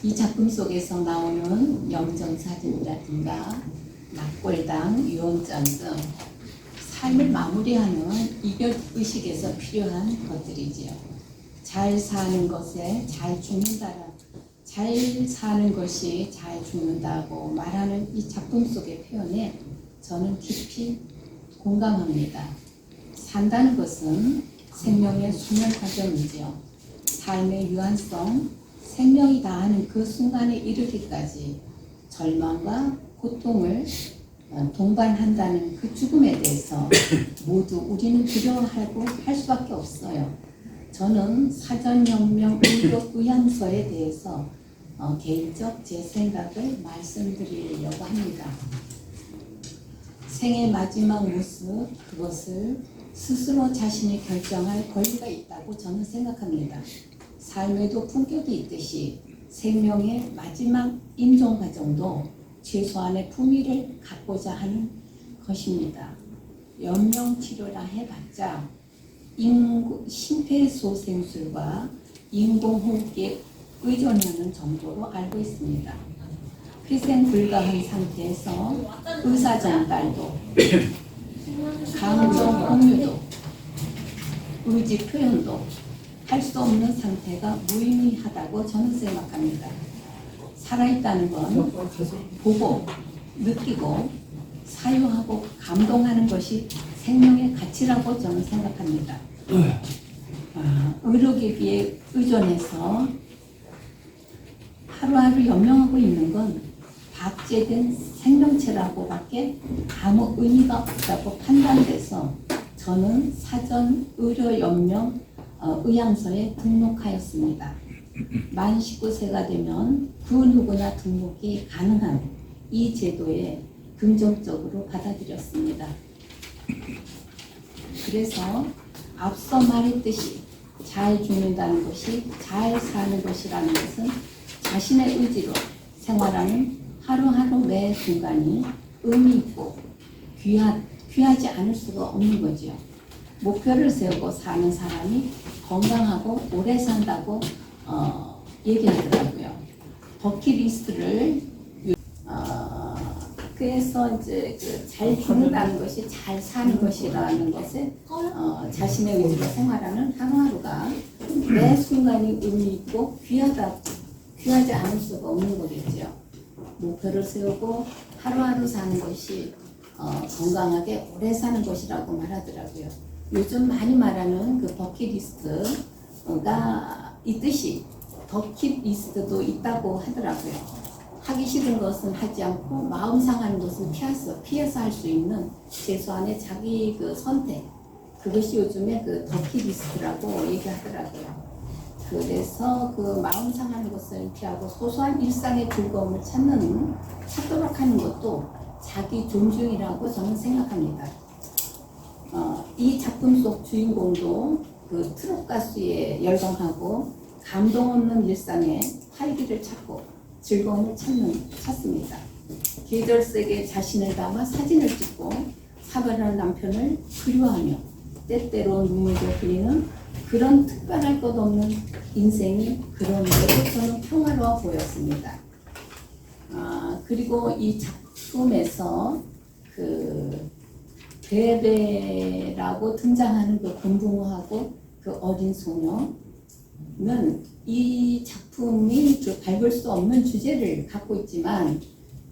이 작품 속에서 나오는 영정사진이라든가 낙골당, 유언장 등 삶을 마무리하는 이별의식에서 필요한 것들이지요. 잘 사는 것에 잘 죽는다라, 잘 사는 것이 잘 죽는다고 말하는 이 작품 속의 표현에 저는 깊이 공감합니다. 산다는 것은 생명의 수면 과정이지요. 삶의 유한성, 생명이 다하는 그 순간에 이르기까지 절망과 고통을 동반한다는 그 죽음에 대해서 모두 우리는 두려워하고 할 수밖에 없어요. 저는 사전연명 의료의향서에 대해서 개인적 제 생각을 말씀드리려고 합니다. 생의 마지막 모습, 그것을 스스로 자신이 결정할 권리가 있다고 저는 생각합니다. 삶에도 품격이 있듯이 생명의 마지막 임종 과정도 최소한의 품위를 갖고자 하는 것입니다. 연명치료라 해봤자 심폐소생술과 인공호흡기에 의존하는 정도로 알고 있습니다. 회생 불가한 상태에서 의사 전달도, 감정 공유도, 의지 표현도 할 수 없는 상태가 무의미하다고 저는 생각합니다. 살아있다는 건 보고, 느끼고, 사유하고, 감동하는 것이 생명의 가치라고 저는 생각합니다. 의료기기에 의존해서 하루하루 연명하고 있는 건 박제된 생명체라고밖에 아무 의미가 없다고 판단돼서 저는 사전 의료 연명 의향서에 등록하였습니다. 만 19세가 되면 그 누구나 등록이 가능한 이 제도에 긍정적으로 받아들였습니다. 그래서 앞서 말했듯이 잘 죽는다는 것이 잘 사는 것이라는 것은 자신의 의지로 생활하는 하루하루 매 순간이 의미 있고 귀하지 않을 수가 없는 거죠. 목표를 세우고 사는 사람이 건강하고 오래 산다고 얘기하더라고요. 버킷리스트를 그래서 이제 잘 죽는다는 것이 잘 사는 것이라는 것에 자신의 의지로 생활하는 하루하루가 매 순간이 의미 있고 귀하지 않을 수가 없는 거겠죠. 목표를 세우고 하루하루 사는 것이 건강하게 오래 사는 것이라고 말하더라고요. 요즘 많이 말하는 그 버킷리스트가 있듯이 버킷리스트도 있다고 하더라고요. 하기 싫은 것은 하지 않고 마음 상하는 것은 피해서 할 수 있는 최소한의 자기 그 선택, 그것이 요즘에 그 버킷리스트라고 얘기하더라고요. 그래서 그 마음 상하는 것을 피하고 소소한 일상의 즐거움을 찾도록 하는 것도 자기 존중이라고 저는 생각합니다. 이 작품 속 주인공도 그 트롯 가수에 열광하고 감동 없는 일상에 활기를 찾고 즐거움을 찾습니다. 계절색에 자신을 담아 사진을 찍고 사별하는 남편을 그리워하며 때때로 눈물도 흘리는 그런 특별할 것 없는 인생이 그런데도 저는 평화로워 보였습니다. 그리고 이 작품에서 그 베베라고 등장하는 그 금붕어하고 그 어린 소녀는 이 작품이 그 밟을 수 없는 주제를 갖고 있지만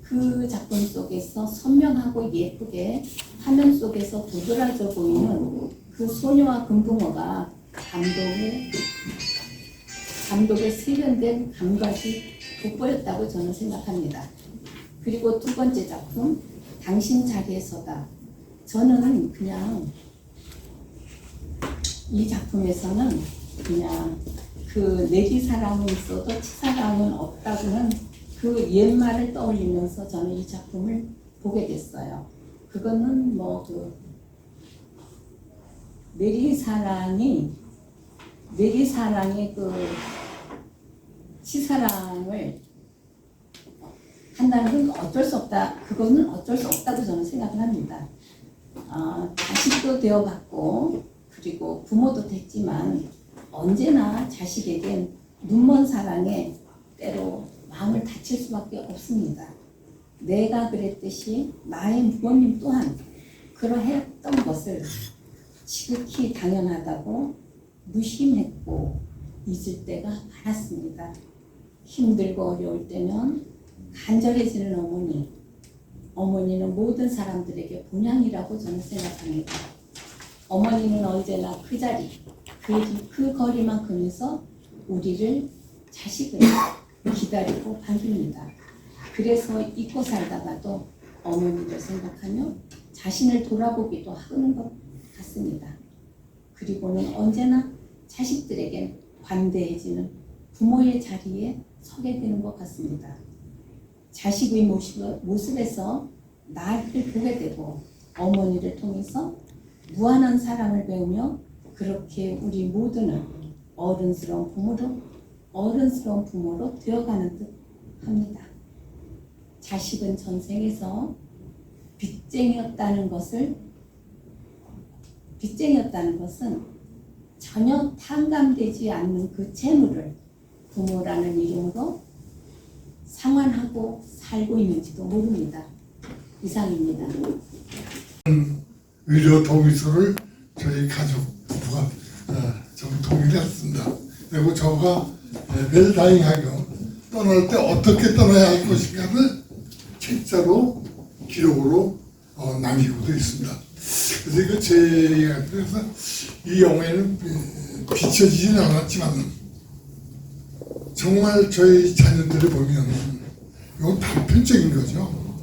그 작품 속에서 선명하고 예쁘게 화면 속에서 도드라져 보이는 그 소녀와 금붕어가 감독의 세련된 감각이 돋보였다고 저는 생각합니다. 그리고 두 번째 작품, 당신 자리에서다. 저는 그냥 이 작품에서는 그냥 그 내리사랑은 있어도 치사랑은 없다고는 그 옛말을 떠올리면서 저는 이 작품을 보게 됐어요. 그거는 뭐 그 내리사랑의 그 치사랑을 한다는 건 어쩔 수 없다. 그거는 어쩔 수 없다고 저는 생각을 합니다. 자식도 되어봤고 그리고 부모도 됐지만 언제나 자식에겐 눈먼 사랑에 때로 마음을 다칠 수밖에 없습니다. 내가 그랬듯이 나의 부모님 또한 그러했던 것을 지극히 당연하다고 무심했고 잊을 때가 많았습니다. 힘들고 어려울 때면 간절해지는 어머니는 모든 사람들에게 본향이라고 저는 생각합니다. 어머니는 언제나 그 자리, 그 거리만큼에서 우리를, 자식을 기다리고 반깁니다. 그래서 잊고 살다가도 어머니를 생각하며 자신을 돌아보기도 하는 것 같습니다. 그리고는 언제나 자식들에게 관대해지는 부모의 자리에 서게 되는 것 같습니다. 자식의 모습에서 나를 보게 되고 어머니를 통해서 무한한 사랑을 배우며 그렇게 우리 모두는 어른스러운 부모로 되어가는 듯 합니다. 자식은 전생에서 빚쟁이였다는 것은 전혀 탕감되지 않는 그 재물을 부모라는 이름으로 상환하고 살고 있는지도 모릅니다. 이상입니다. 위로 동의서를 저희 가족 부부가 좀 동의를 했습니다. 그리고 저가 웰다잉하게 떠날 때 어떻게 떠나야 할 것인가를 책자로 기록으로 남기고도 있습니다. 그래서 이거 그래서 이 영화에는 비춰지지는 않았지만 정말 저희 자녀들을 보면 이건 단편적인 거죠.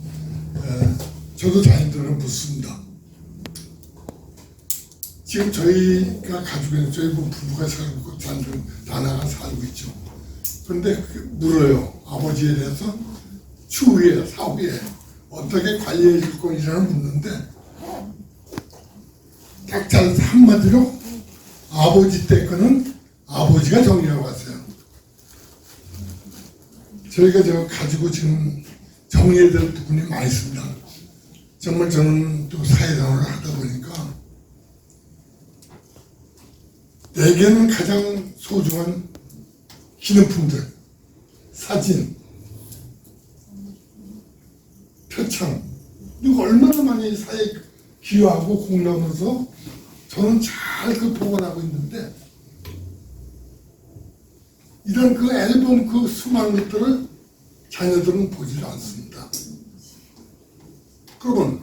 저도 자녀들은 묻습니다. 지금 저희가 가지고 있는 저희 부부가 살고 있고 자녀들 다 나가 살고 있죠. 그런데 물어요. 아버지에 대해서 추후에 사후에 어떻게 관리해 줄 건지라는 묻는데 각자 한마디로 아버지 때 거는 아버지가 정리하고 왔어요. 저희가 가지고 지금 정리해야 될 부분이 많이 있습니다. 정말 저는 또 사회생활을 하다 보니까 내게는 가장 소중한 기념품들, 사진, 표창, 이거 얼마나 많이 사회에 기여하고 공감해서 저는 잘 보관하고 있는데 이런 그 앨범 그 수많은 것들을 자녀들은 보질 않습니다. 그러면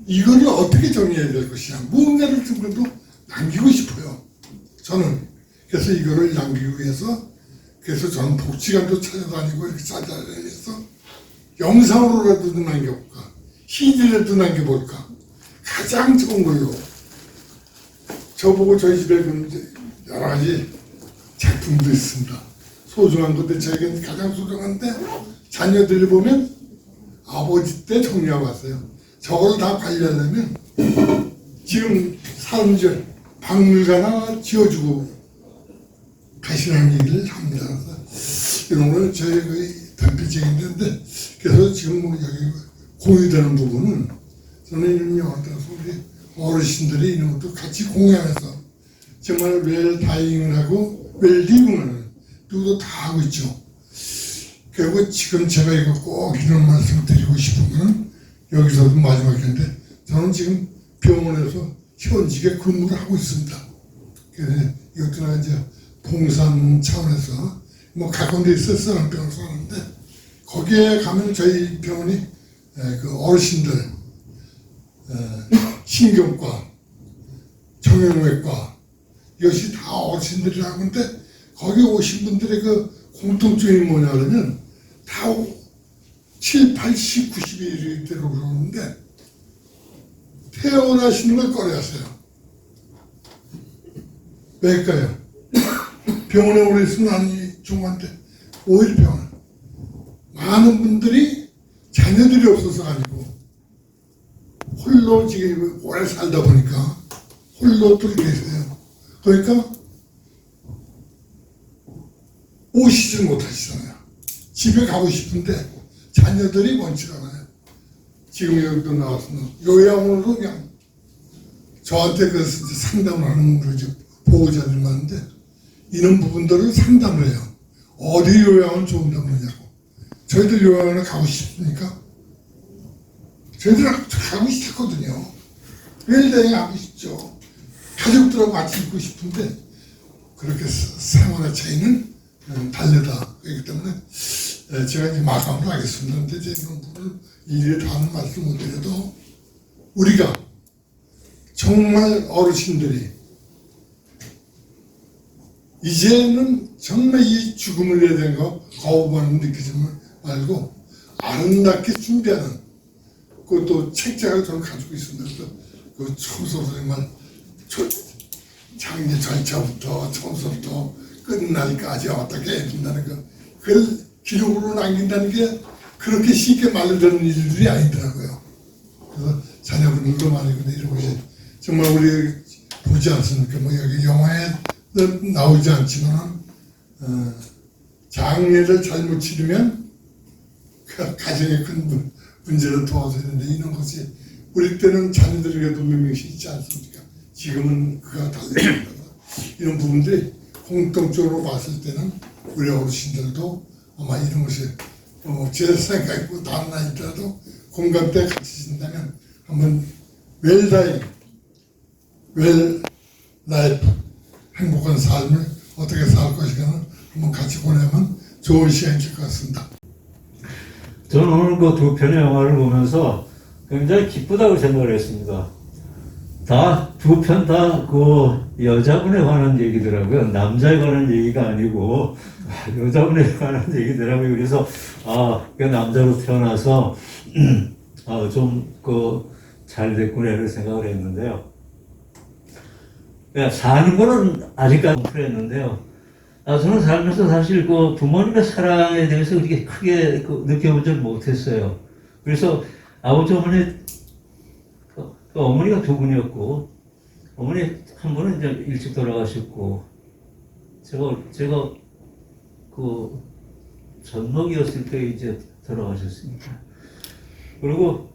이거를 어떻게 정리해야 될 것이냐, 무언가를 좀 그래도 남기고 싶어요. 저는 그래서 이거를 남기기 위해서 그래서 저는 복지관도 찾아다니고 이렇게 찾아다니면서 영상으로라도 남겨볼까, CD라도 남겨볼까, 가장 좋은 걸로. 저보고 저희 집에 여러 가지 작품도 있습니다. 소중한 것들 저에게는 가장 소중한데 자녀들이 보면 아버지 때 정리하고 왔어요. 저걸 다 관리하려면 지금 사람들 박물관 하나 지어주고 가시라는 얘기를 합니다. 그래서 이런 거는 저희 거의 단편적인데 그래서 지금 여기 공유되는 부분은 저는 이런 영화들 우리 어르신들이 이런 것도 같이 공유하면서 정말 웰다잉을 하고 웰리빙을 누구도 다 하고 있죠. 그리고 지금 제가 이거 꼭 이런 말씀 드리고 싶은 거는 여기서도 마지막인데 저는 지금 병원에서 현직에 근무를 하고 있습니다. 그래서 이것도 이제 봉산 차원에서 뭐 가까운 데 있어서 병원을 사는데 거기에 가면 저희 병원이 그 어르신들 신경과 정형외과 이것이 다 어르신들이라고 하는데 거기 오신 분들의 그 공통점이 뭐냐면 다 7, 80, 90이 되고 그러는데 퇴원하시는 걸 꺼려하세요. 왜일까요? 병원에 오래 있으면 아니 중간때 오히려 병원 많은 분들이 자녀들이 없어서 아니고 홀로 지금 오래 살다 보니까 홀로 또 계세요. 그러니까 오시지 못하시잖아요. 집에 가고 싶은데 자녀들이 원치 않아요. 지금 여기도 나왔으면 요양원으로 그냥 저한테 그 상담을 하는 거죠. 보호자들 많은데 이런 부분들을 상담을 해요. 어디 요양원 좋은 데 없느냐고. 저희들 요양원에 가고 싶습니까? 저희들 가고 싶거든요. 웰다잉 하고 싶죠. 가족들하고 같이 있고 싶은데 그렇게 생활의 차이는 달려다. 그렇기 때문에 제가 이제 마감을 하겠습니다. 근데 이제 이런 부분을 일일이 다 하는 말씀 못 드려도 우리가 정말 어르신들이 이제는 정말 이 죽음을 해야 되는 거 거부감을 느끼지 말고 아름답게 준비하는 그것도 책자를 저는 가지고 있습니다. 그래서 그 처음부터 정말 장례 절차부터 처음부터 끝날까지 어떻게 해야 된다는 거 그걸 기록으로 남긴다는 게 그렇게 쉽게 말되는 일들이 아니더라고요. 그래서 자녀분들도 많이 이런 것이 정말 우리 보지 않습니까? 뭐 여기 영화에 나오지 않지만 장례를 잘못 치르면 그 가정에 큰 문제를 도와줘야 되는데 이런 것이 우리 때는 자녀들에게도 몇 명씩 있지 않습니까? 지금은 그가 달라집니다. 이런 부분들이 공통적으로 봤을 때는 우리 어르신들도 아마 이런 것이 제 생각이고 다음 나이더라도 공감대 같이 진다면 한번 웰다잉, 웰 라이프 행복한 삶을 어떻게 살 것인가는 한번 같이 보내면 좋은 시간이 될 것 같습니다. 저는 오늘 그 두 편의 영화를 보면서 굉장히 기쁘다고 생각을 했습니다. 다, 두 편 다 그 여자분에 관한 얘기더라고요. 남자에 관한 얘기가 아니고 여자분에 관한 얘기더라고요. 그래서, 그 남자로 태어나서, 좀 잘 됐구나 이런 생각을 했는데요. 사는 거는 아직까지 그랬는데요. 저는 살면서 사실 그 부모님의 사랑에 대해서 그렇게 크게 느껴보지 못했어요. 그래서 아버지 어머니, 어머니가 두 분이었고, 어머니 한 분은 이제 일찍 돌아가셨고, 제가 그 전목이었을 때 이제 돌아가셨으니까. 그리고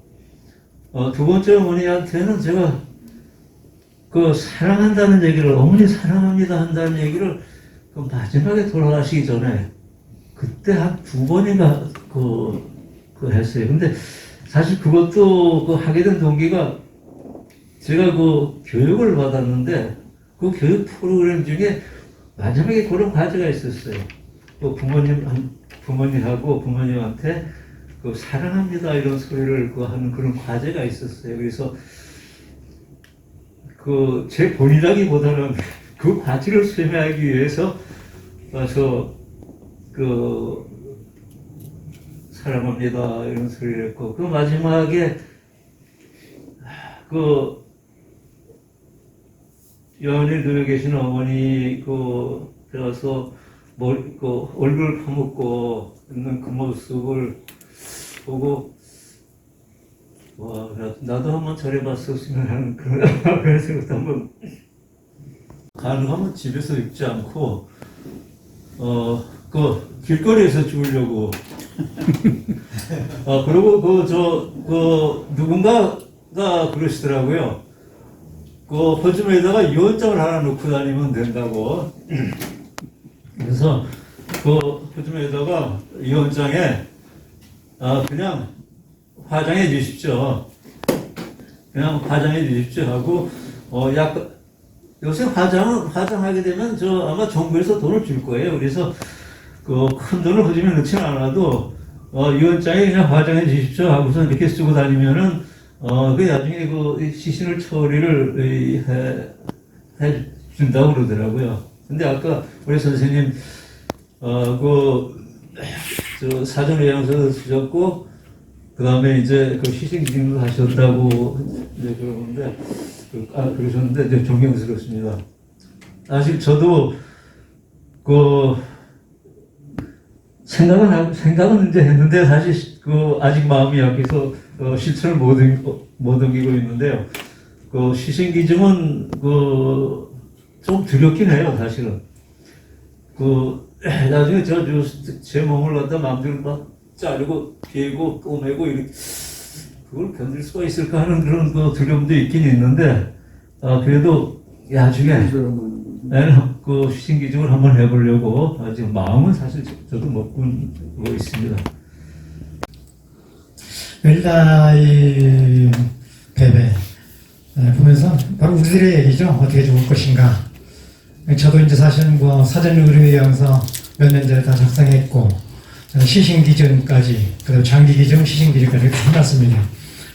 두 번째 어머니한테는 제가 그 사랑한다는 얘기를, 어머니 사랑합니다 한다는 얘기를 그 마지막에 돌아가시기 전에 그때 한 두 번인가 했어요. 근데 사실 그것도 하게 된 동기가 제가 교육을 받았는데 그 교육 프로그램 중에 마지막에 그런 과제가 있었어요. 부모님하고 부모님한테 사랑합니다 이런 소리를 하는 그런 과제가 있었어요. 그래서 제 본이라기보다는 그 과제를 수행하기 위해서 사랑합니다 이런 소리를 했고, 그 마지막에 연일 누워 계신 어머니 들어서 얼굴 파묻고 있는 그 모습을 보고 와, 나도 한번 저래봤었으면 하는 그런 생각도 한번. 가능하면 집에서 입지 않고 길거리에서 죽으려고. 그리고 누군가가 그러시더라고요. 허즘에다가 유언장을 하나 놓고 다니면 된다고. 그래서 허즘에다가 유언장에 그냥 화장해 주십시오. 그냥 화장해 주십시오 하고, 요새 화장하게 되면 아마 정부에서 돈을 줄 거예요. 그래서 큰 돈을 허즘에 넣지는 않아도 유언장에 그냥 화장해 주십시오 하고서 이렇게 쓰고 다니면은 나중에 시신을 처리를 해 준다고 그러더라고요. 근데 아까 우리 선생님 사전 요양서도 쓰셨고, 그 다음에 이제 시신 기증도 하셨다고 이제 그러셨는데 이제 존경스럽습니다. 사실 저도 생각은 이제 했는데 사실 아직 마음이 약해서 실천을 못 옮기고 있는데요. 시신 기증은 좀 두렵긴 해요, 사실은. 나중에 제 몸을 갖다 마음대로 막 자르고 베고 꼬매고 이렇게 그걸 견딜 수가 있을까 하는 그런 두려움도 있긴 있는데, 그래도 나중에 시신 기증을 한번 해보려고 지금 마음은 사실 저도 먹고 있습니다. 웰다이 베베 보면서 바로 우리들의 얘기죠. 어떻게 죽을 것인가. 저도 이제 사실 뭐 사전 의료 요양서 몇 년 전에 다 작성했고 시신 기준까지 그리고 장기 기준, 시신 기준까지 다 해놨습니다.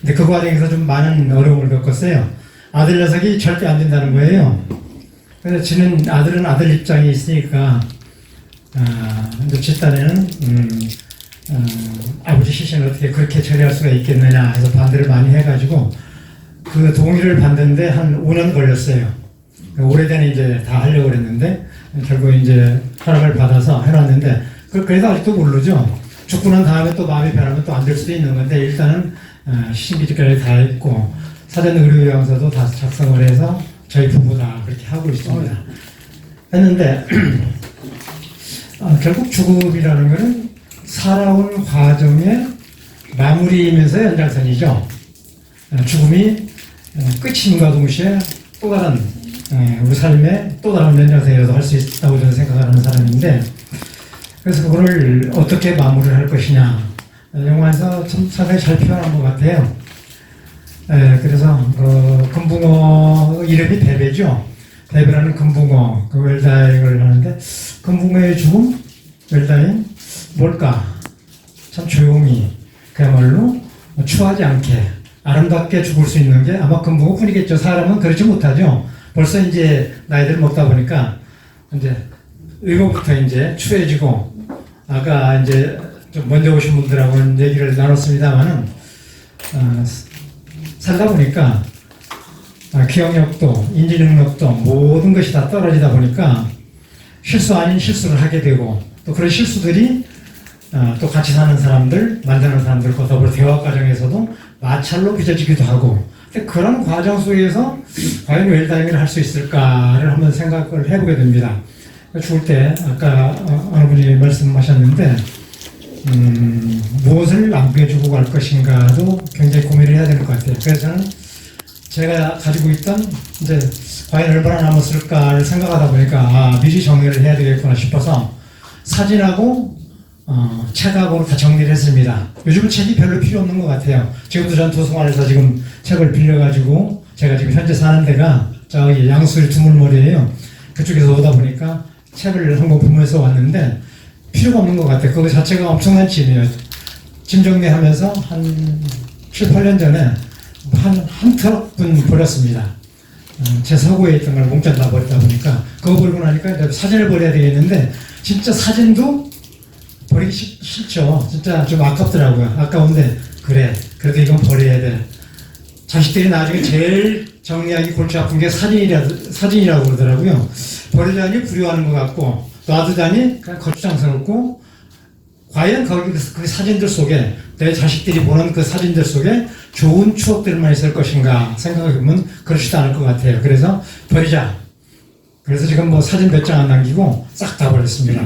근데 그 과정에서 좀 많은 어려움을 겪었어요. 아들 녀석이 절대 안 된다는 거예요. 그래서 저는 아들은 아들 입장이 있으니까 이제 제 딴에는 아버지 시신을 어떻게 그렇게 처리할 수가 있겠느냐 해서 반대를 많이 해가지고 그 동의를 받는데 한 5년 걸렸어요. 오래전에 이제 다 하려고 그랬는데 결국 이제 허락을 받아서 해놨는데 그래도 아직도 모르죠. 죽고 난 다음에 또 마음이 변하면 또 안 될 수도 있는 건데 일단은 시신기지까지 다 했고 사전 의료요양서도 다 작성을 해서 저희 부부 다 그렇게 하고 있습니다. 했는데 결국 죽음이라는 것은 살아온 과정의 마무리이면서 연장선이죠. 죽음이 끝임과 동시에 또 다른 우리 삶의 또 다른 연장선이라도 할 수 있다고 저는 생각하는 사람인데 그래서 그거를 어떻게 마무리를 할 것이냐 영화에서 참 상당히 잘 표현한 것 같아요. 그래서 금붕어 이름이 베베죠. 베베라는 금붕어 그 웰다잉을 하는데 금붕어의 죽음 웰다잉 뭘까? 참 조용히 그야말로 추하지 않게 아름답게 죽을 수 있는 게 아마 금붕어뿐이겠죠. 사람은 그렇지 못하죠. 벌써 이제 나이들 먹다 보니까 이제 의거부터 이제 추해지고 아까 이제 좀 먼저 오신 분들하고는 얘기를 나눴습니다만은 살다 보니까 기억력도 인지 능력도 모든 것이 다 떨어지다 보니까 실수 아닌 실수를 하게 되고 또 그런 실수들이 또 같이 사는 사람들, 만나는 사람들과 더불어 대화 과정에서도 마찰로 빚어지기도 하고 그런 과정 속에서 과연 웰다잉을 할 수 있을까를 한번 생각을 해보게 됩니다. 죽을 때 아까 어느 분이 말씀하셨는데 무엇을 남겨주고 갈 것인가도 굉장히 고민을 해야 될 것 같아요. 그래서 저는 제가 가지고 있던 이제 과연 얼마나 남았을까를 생각하다 보니까 미리 정리를 해야 되겠구나 싶어서 사진하고 책하고 다 정리를 했습니다. 요즘은 책이 별로 필요 없는 것 같아요. 지금도 전 도서관에서 지금 책을 빌려가지고 제가 지금 현재 사는 데가 저기 양수리 두물머리예요. 그쪽에서 오다 보니까 책을 한 권 보면서 왔는데 필요가 없는 것 같아요. 그거 자체가 엄청난 짐이에요. 짐 정리하면서 한 7, 8년 전에 한 트럭분 버렸습니다. 제 서구에 있던 걸 몽땅 다 버리다 보니까 그거 버리고 나니까 이제 사진을 버려야 되겠는데 진짜 사진도 버리기 싫죠. 진짜 좀 아깝더라고요. 아까운데 그래 그래도 이건 버려야 돼. 자식들이 나중에 제일 정리하기 골치 아픈 게 사진이라고 그러더라고요. 버리자니 부려워하는 것 같고 놔두자니 그냥 거추장스럽고 과연 거기 그 사진들 속에 내 자식들이 보는 그 사진들 속에 좋은 추억들만 있을 것인가 생각해보면 그렇지도 않을 것 같아요. 그래서 버리자. 그래서 지금 뭐 사진 몇 장 안 남기고 싹 다 버렸습니다.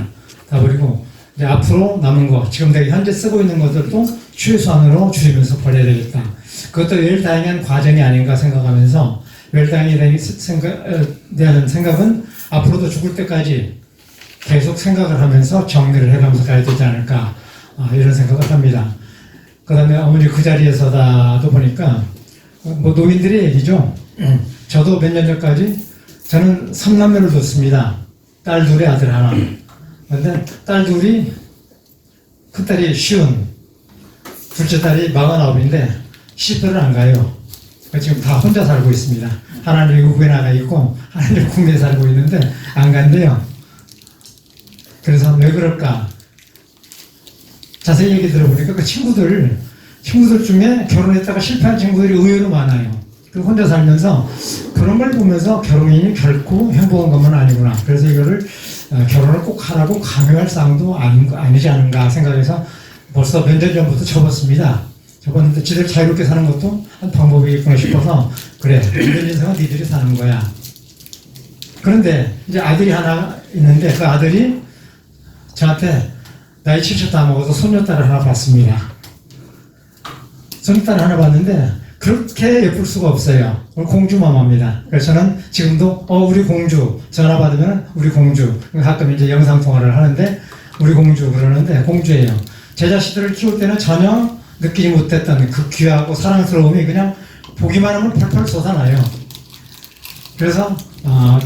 다 버리고 이제 앞으로 남은 거 지금 내가 현재 쓰고 있는 것들도 최소한으로 줄이면서 버려야 되겠다. 그것도 웰다잉한 과정이 아닌가 생각하면서 웰다잉에 대한 생각은 앞으로도 죽을 때까지 계속 생각을 하면서 정리를 해가면서 가야 되지 않을까 이런 생각을 합니다. 그 다음에 어머니 그 자리에서도 보니까 뭐 노인들의 얘기죠. 저도 몇 년 전까지 저는 3남매를 뒀습니다. 딸 둘에 아들 하나. 근데 딸 둘이 큰딸이 50, 둘째 딸이 49인데 시집을 안 가요. 지금 다 혼자 살고 있습니다. 하나는 외국에 나가 있고 하나는 국내에 살고 있는데 안 간대요. 그래서 왜 그럴까? 자세히 얘기 들어보니까 그 친구들 중에 결혼했다가 실패한 친구들이 의외로 많아요. 그리고 혼자 살면서 그런 걸 보면서 결혼이 결코 행복한 것만 아니구나. 그래서 이거를 결혼을 꼭 하라고 강요할 사항도 아니지 않은가 생각해서 벌써 몇 년 전부터 접었습니다. 접었는데 지들 자유롭게 사는 것도 한 방법이겠구나 싶어서 그래, 이런 인생은 니들이 사는 거야. 그런데 이제 아들이 하나 있는데 그 아들이 저한테 나이 70 다 먹어서 손녀딸을 하나 봤습니다. 손녀딸을 하나 봤는데 그렇게 예쁠 수가 없어요. 공주 마마입니다. 그래서 저는 지금도 우리 공주 전화 받으면 우리 공주 가끔 이제 영상 통화를 하는데 우리 공주 그러는데 공주예요. 제 자식들을 키울 때는 전혀 느끼지 못했던 그 귀하고 사랑스러움이 그냥 보기만 하면 펄펄 솟아나요. 그래서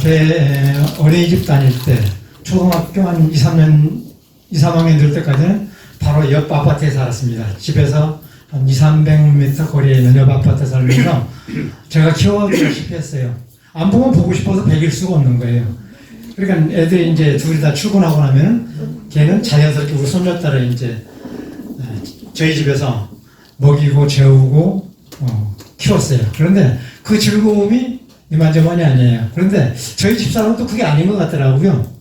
걔 어린이집 다닐 때 초등학교 한 2, 3학년 될 때까지는 바로 옆 아파트에 살았습니다. 집에서 한 200~300m 거리에 있는 옆 아파트에 살면서 제가 키워주다시피 했어요. 안 보면 보고 싶어서 배길 수가 없는 거예요. 그러니까 애들이 이제 둘이 다 출근하고 나면 걔는 자연스럽게 우리 손녀딸을 이제 저희 집에서 먹이고 재우고 키웠어요. 그런데 그 즐거움이 이만저만이 아니에요. 그런데 저희 집사람은 또 그게 아닌 것 같더라고요.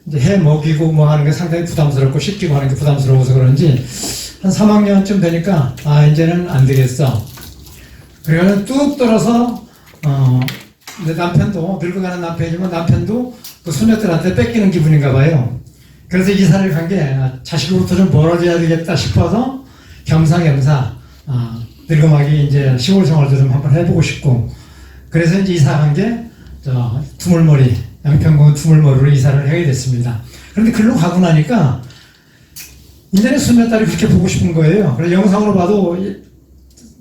이제 해 먹이고 뭐 하는 게 상당히 부담스럽고 씻기고 하는 게 부담스러워서 그런지 한 3학년쯤 되니까 이제는 안 되겠어. 그래서 뚝 떨어서 내 남편도 늙어가는 남편이지만 남편도 그 소녀들한테 뺏기는 기분인가 봐요. 그래서 이사를 간 게 자식으로부터 좀 멀어져야 되겠다 싶어서 겸사겸사 늙어가기 이제 시골 생활도 좀 한번 해보고 싶고 그래서 이제 이사 간 게 두물머리 양평군 두물머리로 이사를 하게 됐습니다. 그런데 글로 가고 나니까 이제는 손녀딸이 그렇게 보고 싶은 거예요. 그래서 영상으로 봐도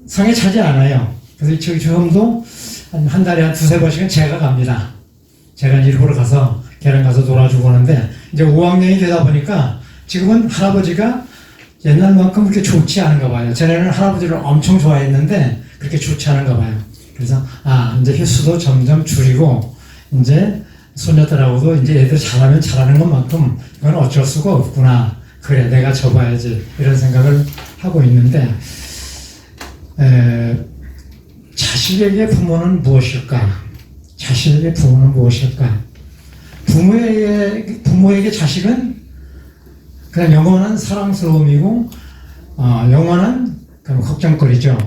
성에 차지 않아요. 그래서 지금도 한 달에 한 2~3번씩은 제가 갑니다. 제가 일부러 가서 걔랑 가서 놀아주고 하는데 이제 5학년이 되다 보니까 지금은 할아버지가 옛날만큼 그렇게 좋지 않은가 봐요. 전에는 할아버지를 엄청 좋아했는데 그렇게 좋지 않은가 봐요. 그래서 이제 횟수도 점점 줄이고 이제 손녀들하고도 이제 애들 잘하면 잘하는 것만큼 이건 어쩔 수가 없구나. 그래 내가 접어야지 이런 생각을 하고 있는데 자식에게 부모는 무엇일까? 자식에게 부모는 무엇일까? 부모에게 자식은 그냥 영원한 사랑스러움이고 영원한 걱정거리죠.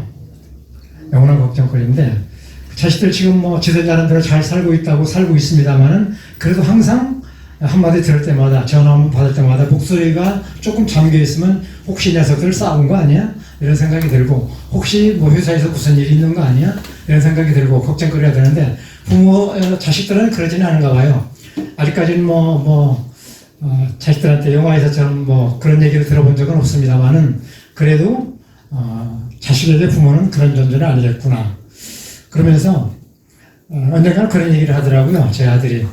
영원한 걱정거리인데 자식들 지금 뭐 지들 나름대로 잘 살고 있다고 살고 있습니다만은 그래도 항상 한마디 들을 때마다 전화 한번 받을 때마다 목소리가 조금 잠겨 있으면 혹시 이 녀석들 싸운 거 아니야? 이런 생각이 들고 혹시 뭐 회사에서 무슨 일이 있는 거 아니야? 이런 생각이 들고 걱정거리가 되는데 자식들은 그러지는 않은가 봐요. 아직까지는 자식들한테 영화에서처럼 뭐 그런 얘기를 들어본 적은 없습니다만은 그래도 자식에게 부모는 그런 존재는 아니겠구나. 그러면서 언젠가 그런 얘기를 하더라고요. 제 아들이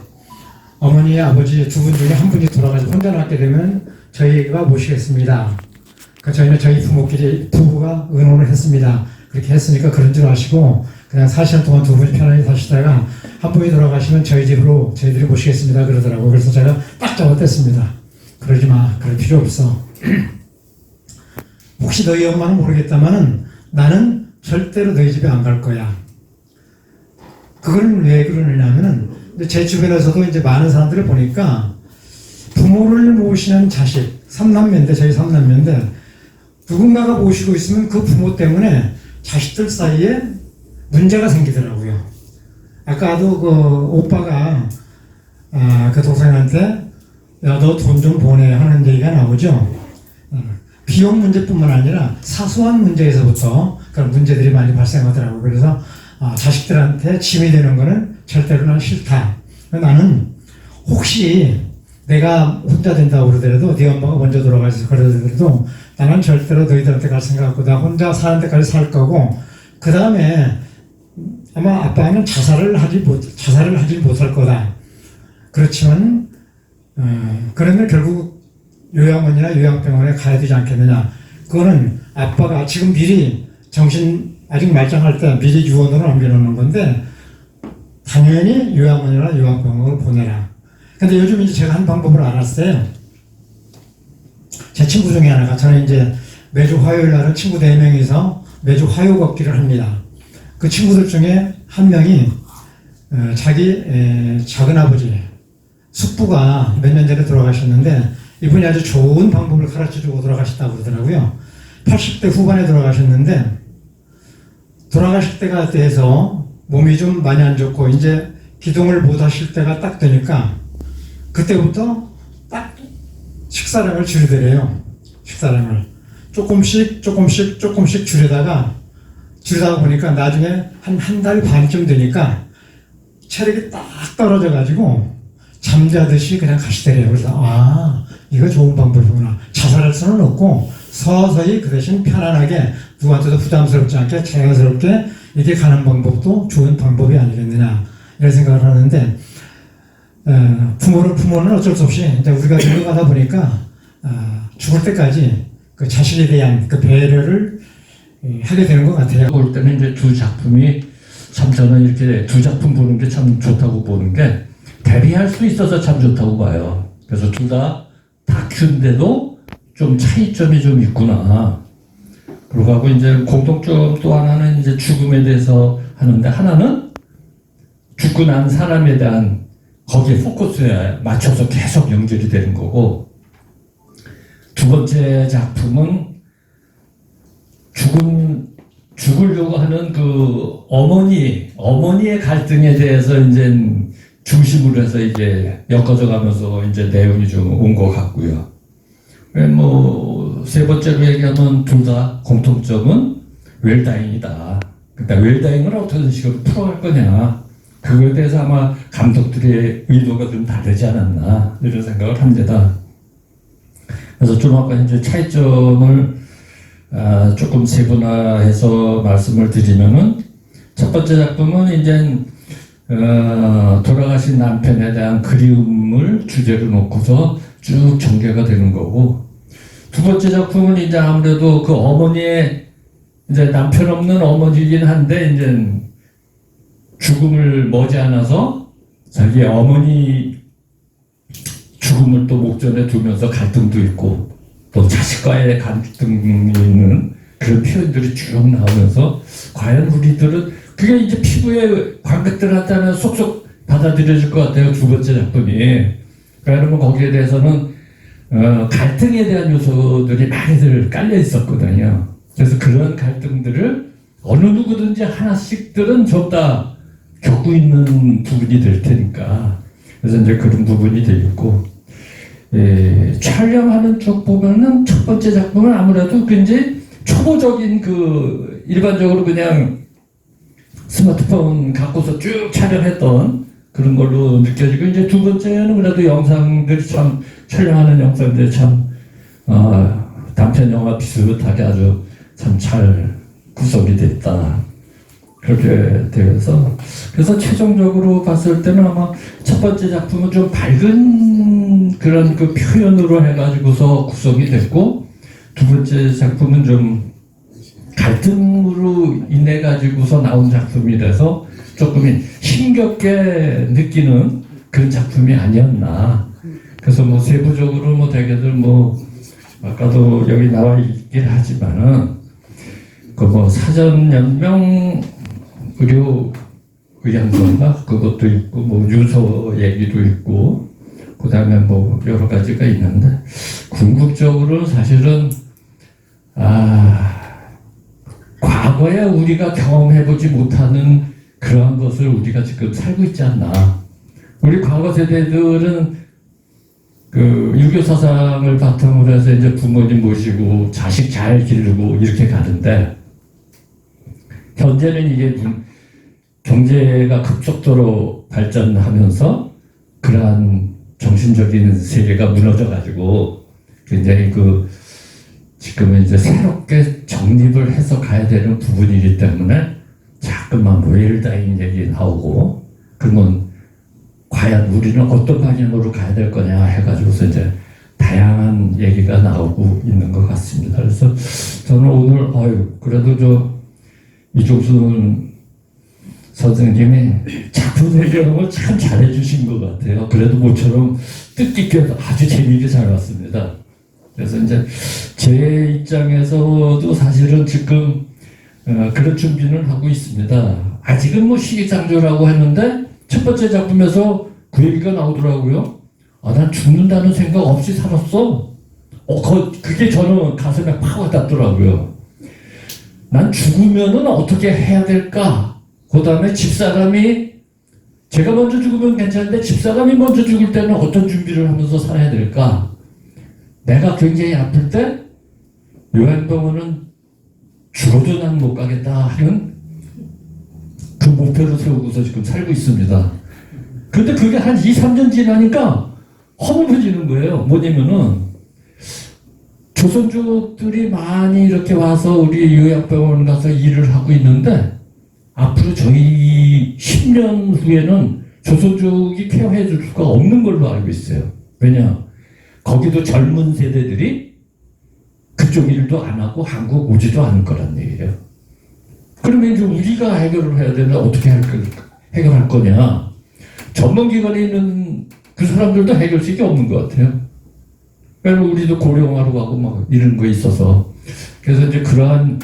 어머니, 아버지 두 분 중에 한 분이 돌아가서 혼자 남게 되면 저희가 모시겠습니다. 저희는 저희 부부가 의논을 했습니다. 그렇게 했으니까 그런 줄 아시고 그냥 4시간 동안 두 분이 편하게 사시다가 한 분이 돌아가시면 저희 집으로 저희들이 모시겠습니다 그러더라고요. 그래서 제가 딱 잡아댔습니다. 그러지 마. 그럴 필요 없어. 혹시 너희 엄마는 모르겠다마는 나는 절대로 너희 집에 안 갈 거야. 그건 왜 그러느냐면은 제 주변에서도 이제 많은 사람들을 보니까 부모를 모시는 자식, 3남매인데 저희 3남매인데 누군가가 모시고 있으면 그 부모 때문에 자식들 사이에 문제가 생기더라고요. 아까도 그 오빠가 그 동생한테 야, 너 돈 좀 보내 하는 얘기가 나오죠. 비용 문제뿐만 아니라 사소한 문제에서부터 그런 문제들이 많이 발생하더라고요. 그래서 자식들한테 짐이 되는 거는 절대로 난 싫다. 나는 혹시 내가 혼자 된다고 그러더라도 네 엄마가 먼저 돌아가셔서 그러더라도 나는 절대로 너희들한테 갈 생각 없고 나 혼자 사는 데까지 살 거고 그 다음에 아마 아빠는 자살을 하지 못할 거다. 그렇지만 그러면 결국 요양원이나 요양병원에 가야 되지 않겠느냐. 그거는 아빠가 지금 미리 정신 아직 말짱할 때 미리 유언으로 남겨놓는 건데 당연히 요양원이나 요양병원으로 보내라. 근데 요즘 이제 제가 한 방법을 알았어요. 제 친구 중에 하나가 저는 이제 매주 화요일 날은 친구 4명이서 매주 화요 걷기를 합니다. 그 친구들 중에 한 명이 자기 작은아버지 숙부가 몇 년 전에 돌아가셨는데 이분이 아주 좋은 방법을 가르쳐주고 돌아가셨다고 그러더라고요. 80대 후반에 돌아가셨는데 돌아가실 때가 돼서 몸이 좀 많이 안 좋고 이제 기동을 못 하실 때가 딱 되니까 그때부터 딱 식사량을 줄이더래요. 식사량을 조금씩 줄이다가 보니까 나중에 한 달 반쯤 되니까 체력이 딱 떨어져 가지고 잠자듯이 그냥 가시더래요. 그래서 이거 좋은 방법이구나. 자살할 수는 없고 서서히 그 대신 편안하게 누구한테도 부담스럽지 않게 자연스럽게 이렇게 가는 방법도 좋은 방법이 아니겠느냐 이런 생각을 하는데 부모는 어쩔 수 없이 이제 우리가 늙어가다 보니까 죽을 때까지 그 자식에 대한 그 배려를 하게 되는 것 같아요. 볼 때는 이제 두 작품이 참 저는 이렇게 두 작품 보는 게 참 좋다고 보는 게 대비할 수 있어서 참 좋다고 봐요. 그래서 둘 다 다큐인데도 좀 차이점이 좀 있구나. 그러고 하고 이제 공통점 또 하나는 이제 죽음에 대해서 하는데 하나는 죽고 난 사람에 대한 거기에 포커스에 맞춰서 계속 연결이 되는 거고 두 번째 작품은 죽으려고 하는 그 어머니의 갈등에 대해서 이제 중심으로 해서 이제 엮어져 가면서 이제 내용이 좀 온 것 같고요. 세 번째로 얘기하면 둘 다 공통점은 웰다잉이다. 그러니까 웰다잉을 어떤 식으로 풀어갈 거냐. 그거에 대해서 아마 감독들의 의도가 좀 다르지 않았나 이런 생각을 합니다. 그래서 좀 아까 이제 차이점을 조금 세분화해서 말씀을 드리면은 첫 번째 작품은 이제 돌아가신 남편에 대한 그리움을 주제로 놓고서 쭉 전개가 되는 거고 두 번째 작품은 이제 아무래도 그 어머니의 이제 남편 없는 어머니이긴 한데 이제 죽음을 머지않아서 자기 어머니 죽음을 또 목전에 두면서 갈등도 있고 또 자식과의 갈등이 있는 그런 표현들이 쭉 나오면서 과연 우리들은 그게 이제 피부에 관객들한테는 쏙쏙 받아들여질 것 같아요. 두 번째 작품이. 그러면 거기에 대해서는 갈등에 대한 요소들이 많이들 깔려 있었거든요. 그래서 그런 갈등들을 어느 누구든지 하나씩들은 좀 다 겪고 있는 부분이 될 테니까. 그래서 이제 그런 부분이 되겠고, 촬영하는 쪽 보면은 첫 번째 작품은 아무래도 굉장히 초보적인 일반적으로 그냥 스마트폰 갖고서 쭉 촬영했던 그런 걸로 느껴지고, 이제 두 번째는 그래도 영상들이 촬영하는 영상들이 단편 영화 비슷하게 아주 참 잘 구성이 됐다. 그렇게 되어서 그래서 최종적으로 봤을 때는 아마 첫 번째 작품은 좀 밝은 그런 그 표현으로 해가지고서 구성이 됐고 두 번째 작품은 좀 갈등으로 인해 가지고서 나온 작품이라서 조금 힘겹게 느끼는 그런 작품이 아니었나. 그래서 세부적으로 되게들 아까도 여기 나와 있긴 하지만은 사전 연명 의료 의약문가 그것도 있고 유서 얘기도 있고 그다음에 여러 가지가 있는데 궁극적으로 사실은 과거에 우리가 경험해보지 못하는 그러한 것을 우리가 지금 살고 있지 않나. 우리 과거 세대들은 유교 사상을 바탕으로 해서 이제 부모님 모시고 자식 잘 기르고 이렇게 가는데 현재는 이게 경제가 급속도로 발전하면서 그러한 정신적인 세계가 무너져가지고 굉장히 지금은 이제 새롭게 정립을 해서 가야 되는 부분이기 때문에 자꾸만 웰다잉 얘기 나오고 그러면 과연 우리는 어떤 방향으로 가야 될 거냐 해가지고서 이제 다양한 얘기가 나오고 있는 것 같습니다. 그래서 저는 오늘 그래도 이종순 선생님이 작품 해결을 참 잘해주신 것 같아요. 그래도 모처럼 뜻깊게 아주 재미있게 잘 봤습니다. 그래서 이제 제 입장에서도 사실은 지금 그런 준비는 하고 있습니다. 아직은 시기상조라고 했는데 첫 번째 작품에서 그 얘기가 나오더라고요. 난 죽는다는 생각 없이 살았어. 그게 저는 가슴에 팍 와닿더라고요. 난 죽으면은 어떻게 해야 될까? 그 다음에 집사람이 제가 먼저 죽으면 괜찮은데 집사람이 먼저 죽을 때는 어떤 준비를 하면서 살아야 될까? 내가 굉장히 아플 때 요양병원은 죽어도 난 못 가겠다 하는 그 목표를 세우고서 지금 살고 있습니다. 근데 그게 한 2, 3년 지나니까 허물어지는 거예요. 뭐냐면은 조선족들이 많이 이렇게 와서 우리 요양병원 가서 일을 하고 있는데 앞으로 저희 10년 후에는 조선족이 케어해 줄 수가 없는 걸로 알고 있어요. 왜냐? 거기도 젊은 세대들이 그쪽 일도 안 하고 한국 오지도 않을 거란 얘기예요. 그러면 이제 우리가 해결을 해야 되는데 어떻게 해결할 거냐? 전문기관에 있는 그 사람들도 해결책이 없는 것 같아요. 왜냐면 우리도 고령화로 가고 막 이런 거 있어서. 그래서 이제 그러한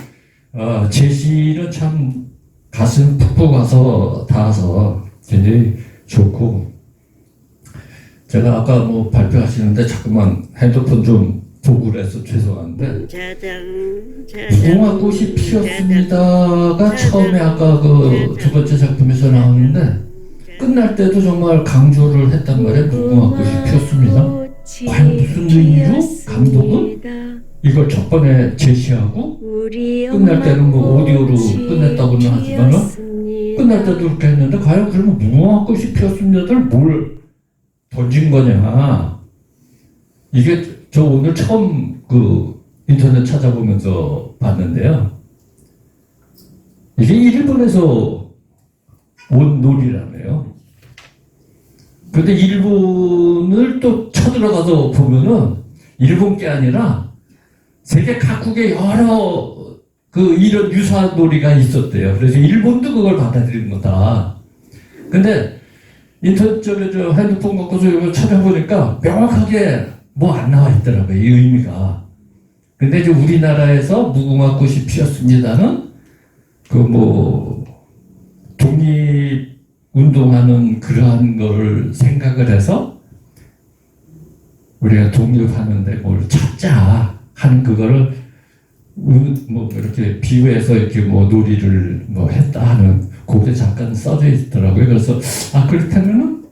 제시는 참 가슴 푹푹 가서 닿아서 굉장히 좋고, 제가 아까 뭐 발표하시는데 자꾸만 핸드폰 좀 보고 그래서 죄송한데, 무궁화 꽃이 피었습니다가 처음에 아까 그 두 번째 작품에서 나오는데 끝날 때도 정말 강조를 했단 말이에요. 무궁화 꽃이 피었습니다. 과연 무슨 의미로 감독은 이걸 첫 번에 제시하고 끝날 때는 뭐 오디오로 끝냈다고는 하지만은 끝날 때도 그렇게 했는데 과연 그러면 무궁화 꽃이 피었습니다를 뭘 던진 거냐. 이게 저 오늘 처음 그 인터넷 찾아보면서 봤는데요. 이게 일본에서 온 놀이라네요. 근데 일본을 또 쳐들어가서 보면은 일본 게 아니라 세계 각국의 여러 그 이런 유사 놀이가 있었대요. 그래서 일본도 그걸 받아들인 거다. 근데 인터넷 저 핸드폰 갖고서 이걸 찾아보니까 명확하게 뭐 안 나와 있더라고요. 이 의미가. 근데 이제 우리나라에서 무궁화 꽃이 피었습니다는 그 뭐 독립 운동하는 그러한 걸 생각을 해서 우리가 독립하는데 뭘 찾자 하는 그거를 뭐 이렇게 비유해서 이렇게 뭐 놀이를 뭐 했다 하는 그게 잠깐 써져 있더라고요. 그래서 그렇다면은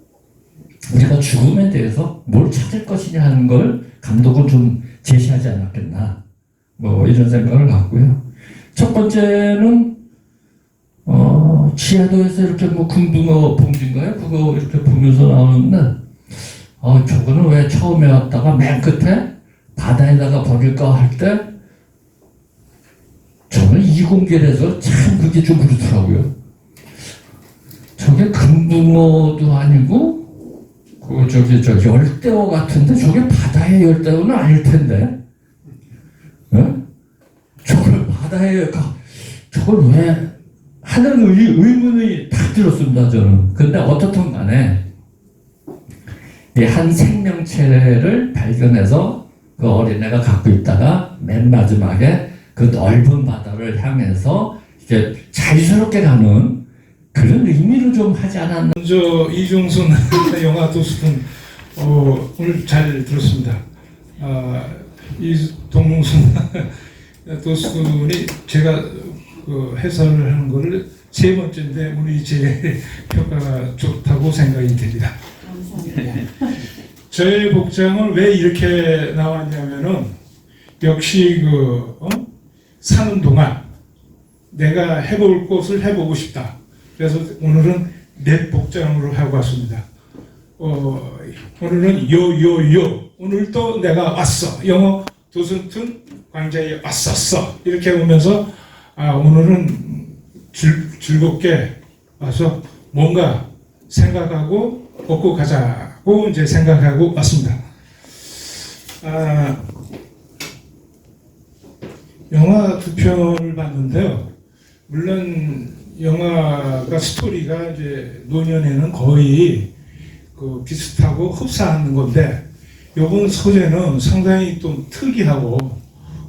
우리가 죽음에 대해서 뭘 찾을 것이냐 하는 걸 감독은 좀 제시하지 않았겠나 뭐 이런 생각을 갖고요. 첫 번째는 지하도에서 이렇게 뭐 금붕어 봉지인가요? 그거 이렇게 보면서 나오는데 저거는 왜 처음에 왔다가 맨 끝에 바다에다가 버릴까 할 때 저는 이공계에서 참 그게 좀 그렇더라고요. 저게 금붕어도 아니고 저 열대어 같은데 저게 바다의 열대어는 아닐 텐데. 네? 저걸 바다에 저걸 왜 하는 의문이 다 들었습니다, 저는. 근데 어떻든 간에 이 한 생명체를 발견해서 그 어린애가 갖고 있다가 맨 마지막에 그 넓은 바다를 향해서 이제 자유스럽게 가는 그런 의미로 좀 하지 않았나. 먼저 이중순 영화 도수분 오늘 잘 들었습니다. 이 동문순 도수분이 제가 그 해설을 하는 거를 세 번째인데 오늘 제 평가가 좋다고 생각이 됩니다. 감사합니다. 저의 복장은 왜 이렇게 나왔냐면은 역시 사는 동안 내가 해볼 것을 해보고 싶다. 그래서 오늘은 랩 복장으로 하고 왔습니다. 오늘은 요요요. 오늘 또 내가 왔어. 영어 도슨튼 광장에 왔었어. 이렇게 오면서 오늘은 즐겁게 와서 뭔가 생각하고 먹고 가자고 이제 생각하고 왔습니다. 영화 두 편을 봤는데요. 물론 영화가 스토리가 이제 노년에는 거의 그 비슷하고 흡사하는 건데 이번 소재는 상당히 또 특이하고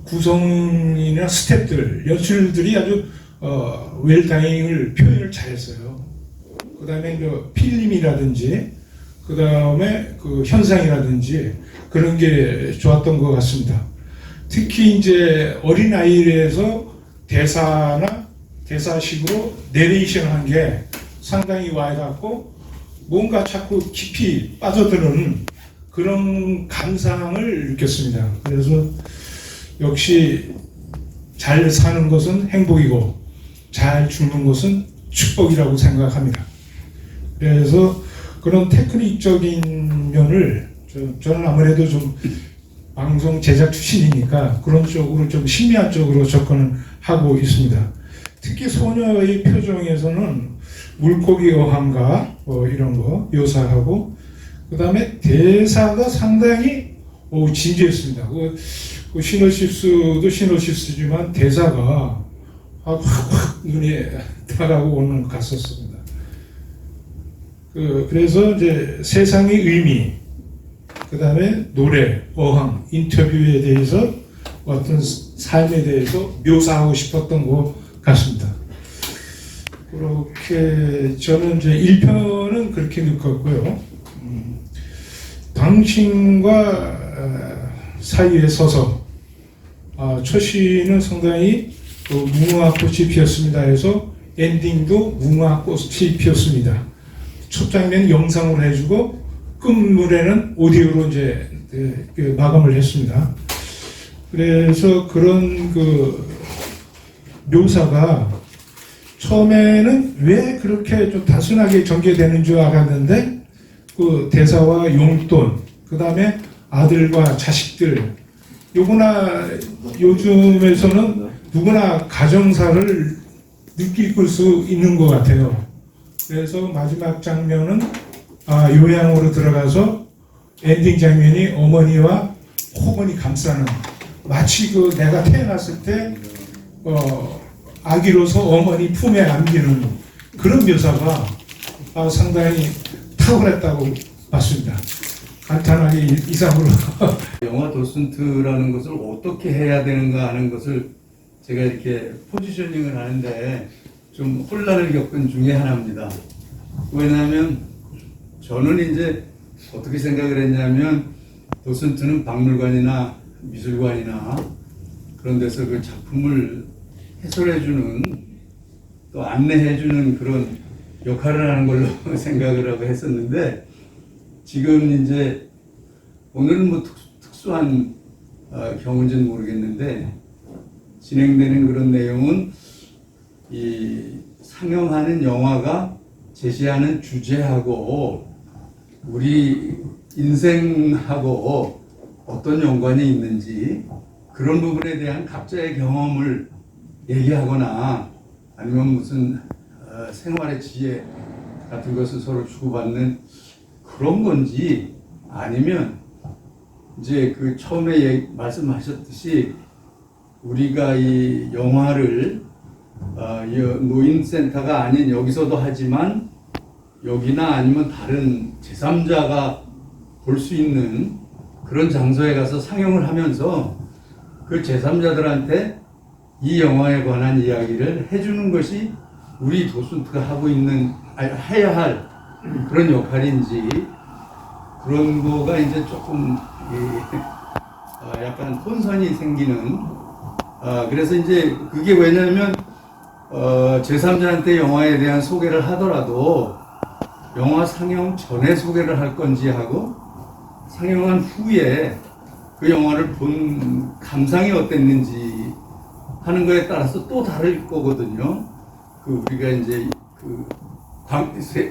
구성이나 스태프들, 연출들이 아주 웰다잉을 표현을 잘했어요. 그 다음에 필름이라든지 그 다음에 그 현상이라든지 그런 게 좋았던 것 같습니다. 특히 이제 어린 아이에서 대사나 대사식으로 내레이션 한 게 상당히 와닿았고 뭔가 자꾸 깊이 빠져드는 그런 감상을 느꼈습니다. 그래서 역시 잘 사는 것은 행복이고 잘 죽는 것은 축복이라고 생각합니다. 그래서 그런 테크닉적인 면을 저는 아무래도 좀 방송 제작 출신이니까 그런 쪽으로 좀 심리학 쪽으로 접근을 하고 있습니다. 특히 소녀의 표정에서는 물고기 어항가 이런 거 묘사하고, 그 다음에 대사가 상당히 진지했습니다. 그 시놉시스도 시놉시스지만 대사가 확 눈에 다가오는 것 같았습니다. 그래서 이제 세상의 의미, 그 다음에 노래, 어항, 인터뷰에 대해서 어떤 삶에 대해서 묘사하고 싶었던 것 같습니다. 그렇게 저는 이제 1편은 그렇게 느꼈고요. 당신과 사이에 서서 첫 시는 상당히 무궁화꽃이 피었습니다 해서 엔딩도 무궁화꽃이 피었습니다. 첫 장면 영상으로 해주고 끝물에는 오디오로 이제 마감을 했습니다. 그래서 그런 묘사가 처음에는 왜 그렇게 좀 단순하게 전개되는 줄 알았는데 그 대사와 용돈, 그 다음에 아들과 자식들, 요즘에서는 누구나 가정사를 느낄 수 있는 것 같아요. 그래서 마지막 장면은 요양으로 들어가서 엔딩 장면이 어머니와 호건이 감싸는, 마치 내가 태어났을 때 아기로서 어머니 품에 안기는 그런 묘사가 상당히 탁월했다고 봤습니다. 간단하게 이상으로. 영화 도슨트라는 것을 어떻게 해야 되는가 하는 것을 제가 이렇게 포지셔닝을 하는데 좀 혼란을 겪은 중에 하나입니다. 왜냐하면 저는 이제 어떻게 생각을 했냐면 도슨트는 박물관이나 미술관이나 그런 데서 그 작품을 해설해주는, 또 안내해주는 그런 역할을 하는 걸로 생각을 하고 했었는데, 지금 이제 오늘은 뭐 특수한 경우인지는 모르겠는데 진행되는 그런 내용은 이 상영하는 영화가 제시하는 주제하고 우리 인생하고 어떤 연관이 있는지, 그런 부분에 대한 각자의 경험을 얘기하거나 아니면 무슨 생활의 지혜 같은 것을 서로 주고받는 그런 건지, 아니면 이제 그 처음에 말씀하셨듯이 우리가 이 영화를 노인센터가 아닌 여기서도 하지만 여기나 아니면 다른 제3자가 볼 수 있는 그런 장소에 가서 상영을 하면서 그 제3자들한테 이 영화에 관한 이야기를 해주는 것이 우리 도슨트가 해야 할 그런 역할인지, 그런 거가 이제 조금 약간 혼선이 생기는, 그래서 이제 그게 왜냐면 제3자한테 영화에 대한 소개를 하더라도 영화 상영 전에 소개를 할 건지 하고 상영한 후에 그 영화를 본 감상이 어땠는지 하는 거에 따라서 또 다를 거거든요. 우리가 이제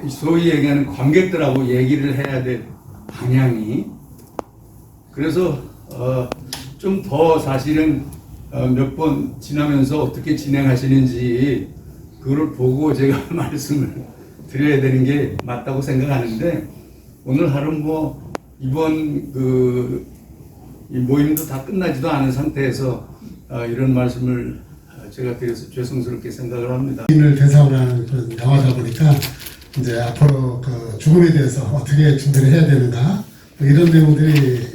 소위 얘기하는 관객들하고 얘기를 해야 될 방향이. 그래서 좀 더 사실은 몇 번 지나면서 어떻게 진행하시는지 그걸 보고 제가 말씀을 드려야 되는 게 맞다고 생각하는데, 오늘 하루는 뭐 이번 이 모임도 다 끝나지도 않은 상태에서 이런 말씀을 제가 드려서 죄송스럽게 생각을 합니다. 을 대상으로 하는 그런 영화다 보니까 이제 앞으로 죽음에 대해서 어떻게 준비를 해야 되는가 이런 내용들이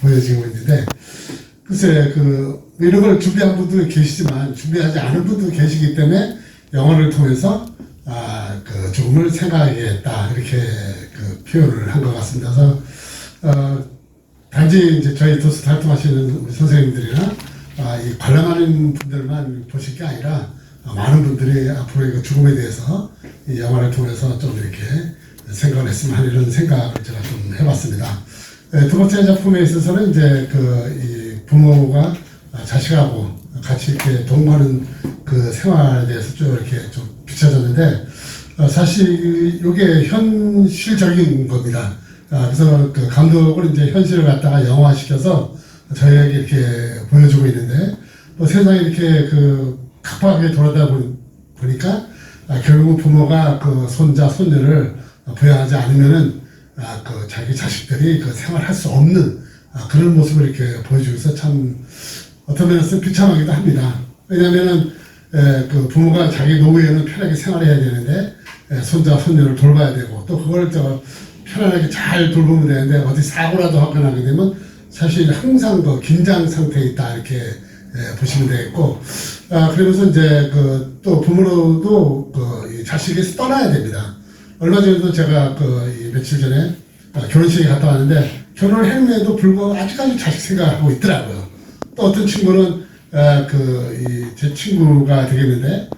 보여지고 있는데, 글쎄 이런 걸 준비한 분도 계시지만 준비하지 않은 분도 계시기 때문에 영화를 통해서 죽음을 생각하겠다 이렇게 표현을 한 것 같습니다. 그래서 단지 이제 저희 도스 활동하시는 우리 선생님들이나 이 관람하는 분들만 보실 게 아니라 많은 분들이 앞으로 이거 죽음에 대해서 이 영화를 통해서 좀 이렇게 생각을 했으면 하는 이런 생각을 제가 좀 해봤습니다. 두 번째 작품에 있어서는 이제 이 부모가 자식하고 같이 이렇게 동거하는 그 생활에 대해서 좀 이렇게 좀 비춰졌는데, 사실 이게 현실적인 겁니다. 그래서 그 감독을 이제 현실을 갖다가 영화시켜서 저희에게 이렇게 보여주고 있는데, 뭐 세상이 이렇게 그 급하게 돌아다 보니까 결국 부모가 그 손자, 손녀를 부양하지 않으면은 그 자기 자식들이 그 생활할 수 없는 그런 모습을 이렇게 보여주고 있어서 참 어떤 면에서는 비참하기도 합니다. 왜냐면은 그 부모가 자기 노후에는 편하게 생활해야 되는데 손자, 손녀를 돌봐야 되고 또 그걸 편안하게 잘 돌보면 되는데 어디 사고라도 하거나 하게 되면 사실 항상 그 긴장 상태에 있다 이렇게 보시면 되겠고, 그러면서 이제 그 또 부모로도 그 자식이 떠나야 됩니다. 얼마 전에도 제가 그 며칠 전에 결혼식에 갔다 왔는데 결혼을 했는데도 불구하고 아직까지 자식 생각하고 있더라고요. 또 어떤 친구는 제 친구가 되겠는데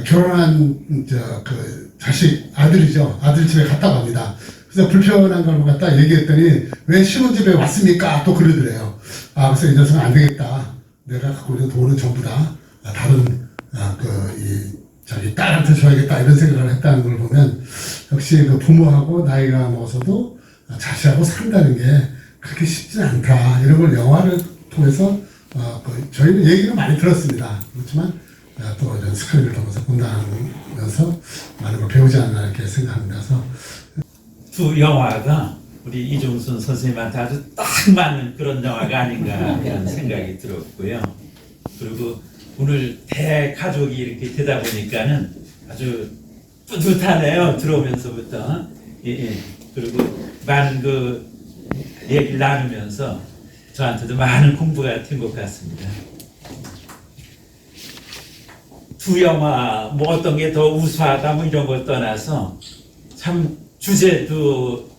결혼한 그 자식 아들이죠. 아들 집에 갔다 갑니다. 그래서 불편한 걸 갖다 얘기했더니 왜 신혼집에 왔습니까? 또 그러더래요. 그래서 이 녀석은 안 되겠다. 내가 갖고 있는 돈은 전부 다 다른 자기 딸한테 줘야겠다 이런 생각을 했다는 걸 보면 역시 그 부모하고 나이가 먹어서도 자식하고 산다는 게 그렇게 쉽지 않다. 이런 걸 영화를 통해서 저희는 얘기를 많이 들었습니다. 그렇지만 또 이런 스크린을 통해서 본다면서 많은 걸 배우지 않나 이렇게 생각합니다. 그래서 두 영화가 우리 이종순 선생님한테 아주 딱 맞는 그런 영화가 아닌가 이런 생각이 들었고요. 그리고 오늘 대가족이 이렇게 되다 보니까는 아주 뿌듯하네요. 들어오면서부터. 예. 그리고 많은 그 얘기를 나누면서 저한테도 많은 공부가 된 것 같습니다. 두 영화 뭐 어떤 게 더 우수하다 뭐 이런 걸 떠나서 참 주제도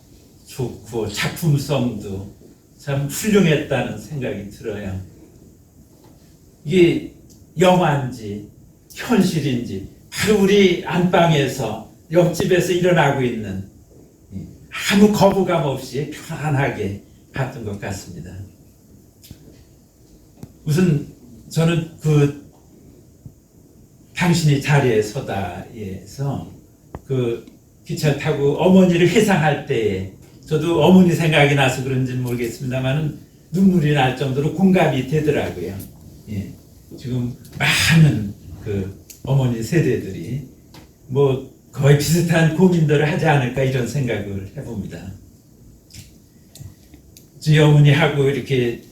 좋고 작품성도 참 훌륭했다는 생각이 들어요. 이게 영화인지 현실인지 바로 우리 안방에서 옆집에서 일어나고 있는 아무 거부감 없이 편안하게 봤던 것 같습니다. 우선 저는 그 당신이 자리에 서다에서 그 기차 타고 어머니를 회상할 때에 저도 어머니 생각이 나서 그런지는 모르겠습니다만은 눈물이 날 정도로 공감이 되더라고요. 예. 지금 많은 그 어머니 세대들이 뭐 거의 비슷한 고민들을 하지 않을까 이런 생각을 해봅니다. 저희 어머니하고 이렇게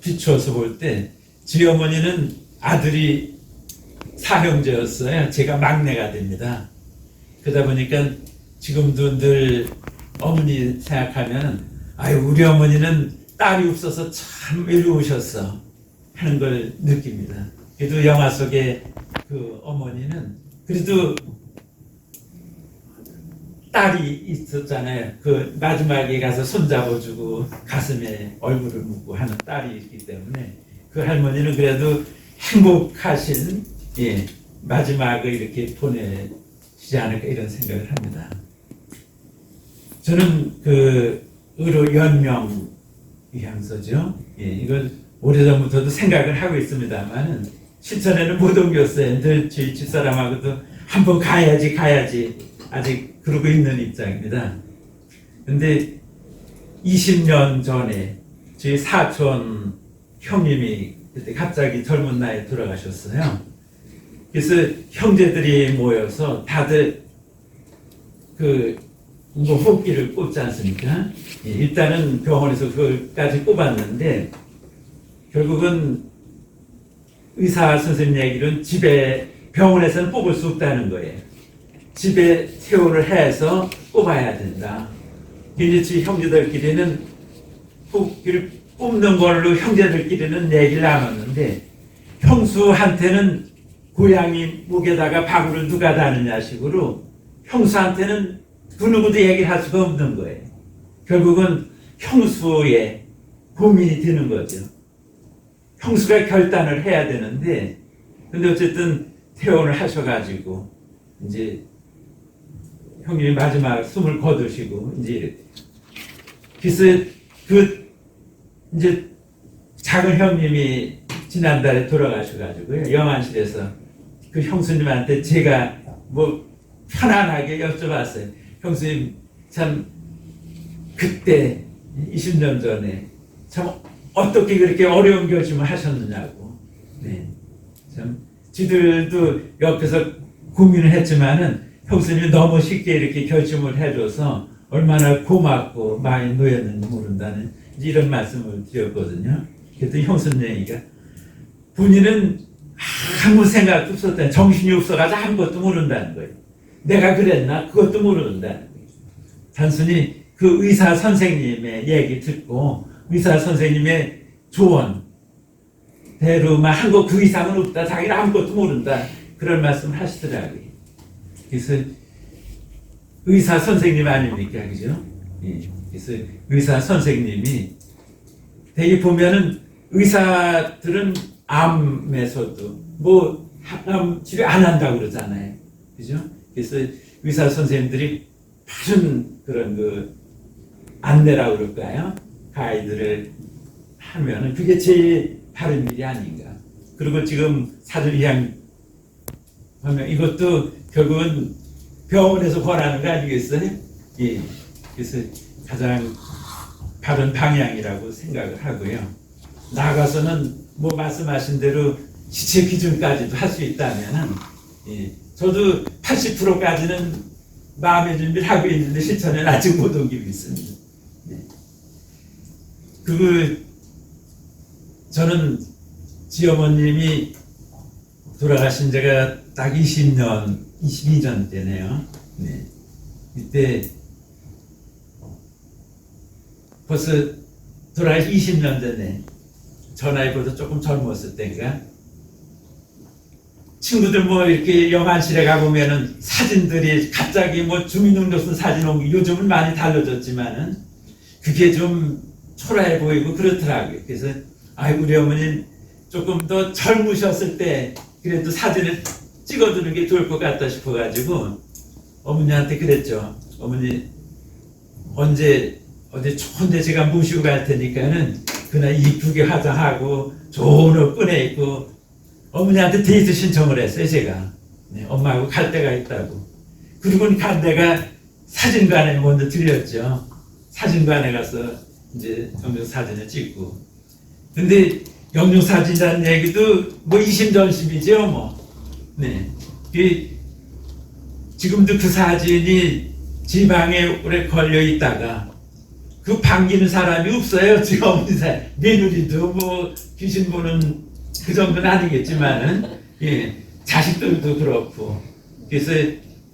비추어서 볼 때 저희 어머니는 아들이 사형제였어요. 제가 막내가 됩니다. 그러다 보니까 지금도 늘 어머니 생각하면 우리 어머니는 딸이 없어서 참 외로우셨어 하는 걸 느낍니다. 그래도 영화 속에 그 어머니는 그래도 딸이 있었잖아요. 그 마지막에 가서 손잡아주고 가슴에 얼굴을 묻고 하는 딸이 있기 때문에 그 할머니는 그래도 행복하신 마지막을 이렇게 보내시지 않을까 이런 생각을 합니다. 저는 그 의로 연명 위향서죠. 이걸 오래전부터도 생각을 하고 있습니다만은 실천에는 못 옮겼어요. 늘 저희 집사람하고도 한번 가야지 아직 그러고 있는 입장입니다. 근데 20년 전에 저희 사촌 형님이 그때 갑자기 젊은 나이에 돌아가셨어요. 그래서 형제들이 모여서 다들 뭐 호흡기를 꼽지 않습니까? 일단은 병원에서 그걸까지 꼽았는데 결국은 의사 선생님 얘기는 병원에서는 뽑을 수 없다는 거예요. 집에 퇴원을 해서 꼽아야 된다. 이제 저희 형제들끼리는 호흡기를 뽑는 걸로 형제들끼리는 얘기를 나눴는데 형수한테는 고양이 목에다가 방울을 누가 다느냐 식으로 형수한테는 그 누구도 얘기를 할 수가 없는 거예요. 결국은 형수의 고민이 되는 거죠. 형수가 결단을 해야 되는데 근데 어쨌든 퇴원을 하셔가지고 이제 형님이 마지막 숨을 거두시고 이제 그래서 이제 작은 형님이 지난달에 돌아가셔가지고요. 영안실에서 그 형수님한테 제가 뭐 편안하게 여쭤봤어요. 형수님 참 그때 20년 전에 참 어떻게 그렇게 어려운 결심을 하셨느냐고. 네. 참 지들도 옆에서 고민을 했지만은 형수님이 너무 쉽게 이렇게 결심을 해줘서 얼마나 고맙고 많이 놓였는지 모른다는 이런 말씀을 드렸거든요. 그랬더니 형수님 얘기가 본인은 아무 생각도 없었다. 정신이 없어가지고 아무것도 모른다는 거예요. 내가 그랬나? 그것도 모른다는 거예요. 단순히 그 의사 선생님의 얘기 듣고 의사 선생님의 조언 대로만 한 거 그 이상은 없다. 자기는 아무것도 모른다. 그런 말씀을 하시더라고요. 그래서 의사 선생님 아닙니까? 그죠? 예. 그래서 의사 선생님이 되게 보면은 의사들은 암에서도 뭐 암 치료 안 한다고 그러잖아요. 그죠? 그래서 의사 선생님들이 바른 그런 그 안내라고 그럴까요? 가이드를 하면은 그게 제일 바른 일이 아닌가. 그리고 지금 사전의학 하면 이것도 결국은 병원에서 권하는 거 아니겠어요? 예. 그래서 가장 바른 방향이라고 생각을 하고요. 나가서는 뭐 말씀하신 대로 시체 기준까지도 할 수 있다면은, 예. 저도 80%까지는 마음의 준비를 하고 있는데 실천은 아직 못 옮기고 있습니다. 네. 저는 지어머님이 돌아가신 지가 딱 22년 때네요. 네. 이때 벌써 돌아가신 20년 전에 저 나이보다 조금 젊었을 때인가 친구들 뭐 이렇게 영안실에 가보면은 사진들이 갑자기 뭐 주민등록증 사진 온 게 요즘은 많이 달라졌지만은 그게 좀 초라해 보이고 그렇더라고요. 그래서 우리 어머니 조금 더 젊으셨을 때 그래도 사진을 찍어두는 게 좋을 것 같다 싶어가지고 어머니한테 그랬죠. 어머니 언제 어디 좋은데 제가 모시고 갈 테니까는 그날 이쁘게 화장하고 좋은 옷 꺼내입고 어머니한테 데이트 신청을 했어요. 제가 네, 엄마하고 갈 데가 있다고. 그리고 간 데가 사진관에 먼저 들렸죠. 사진관에 가서 이제 영정사진을 찍고. 근데 영정사진이라는 얘기도 뭐 이심전심이죠 뭐. 네. 지금도 그 사진이 지방에 오래 걸려 있다가 그 반기는 사람이 없어요. 지금 며느리도 뭐 귀신 보는 그 정도는 아니겠지만은 예, 자식들도 그렇고 그래서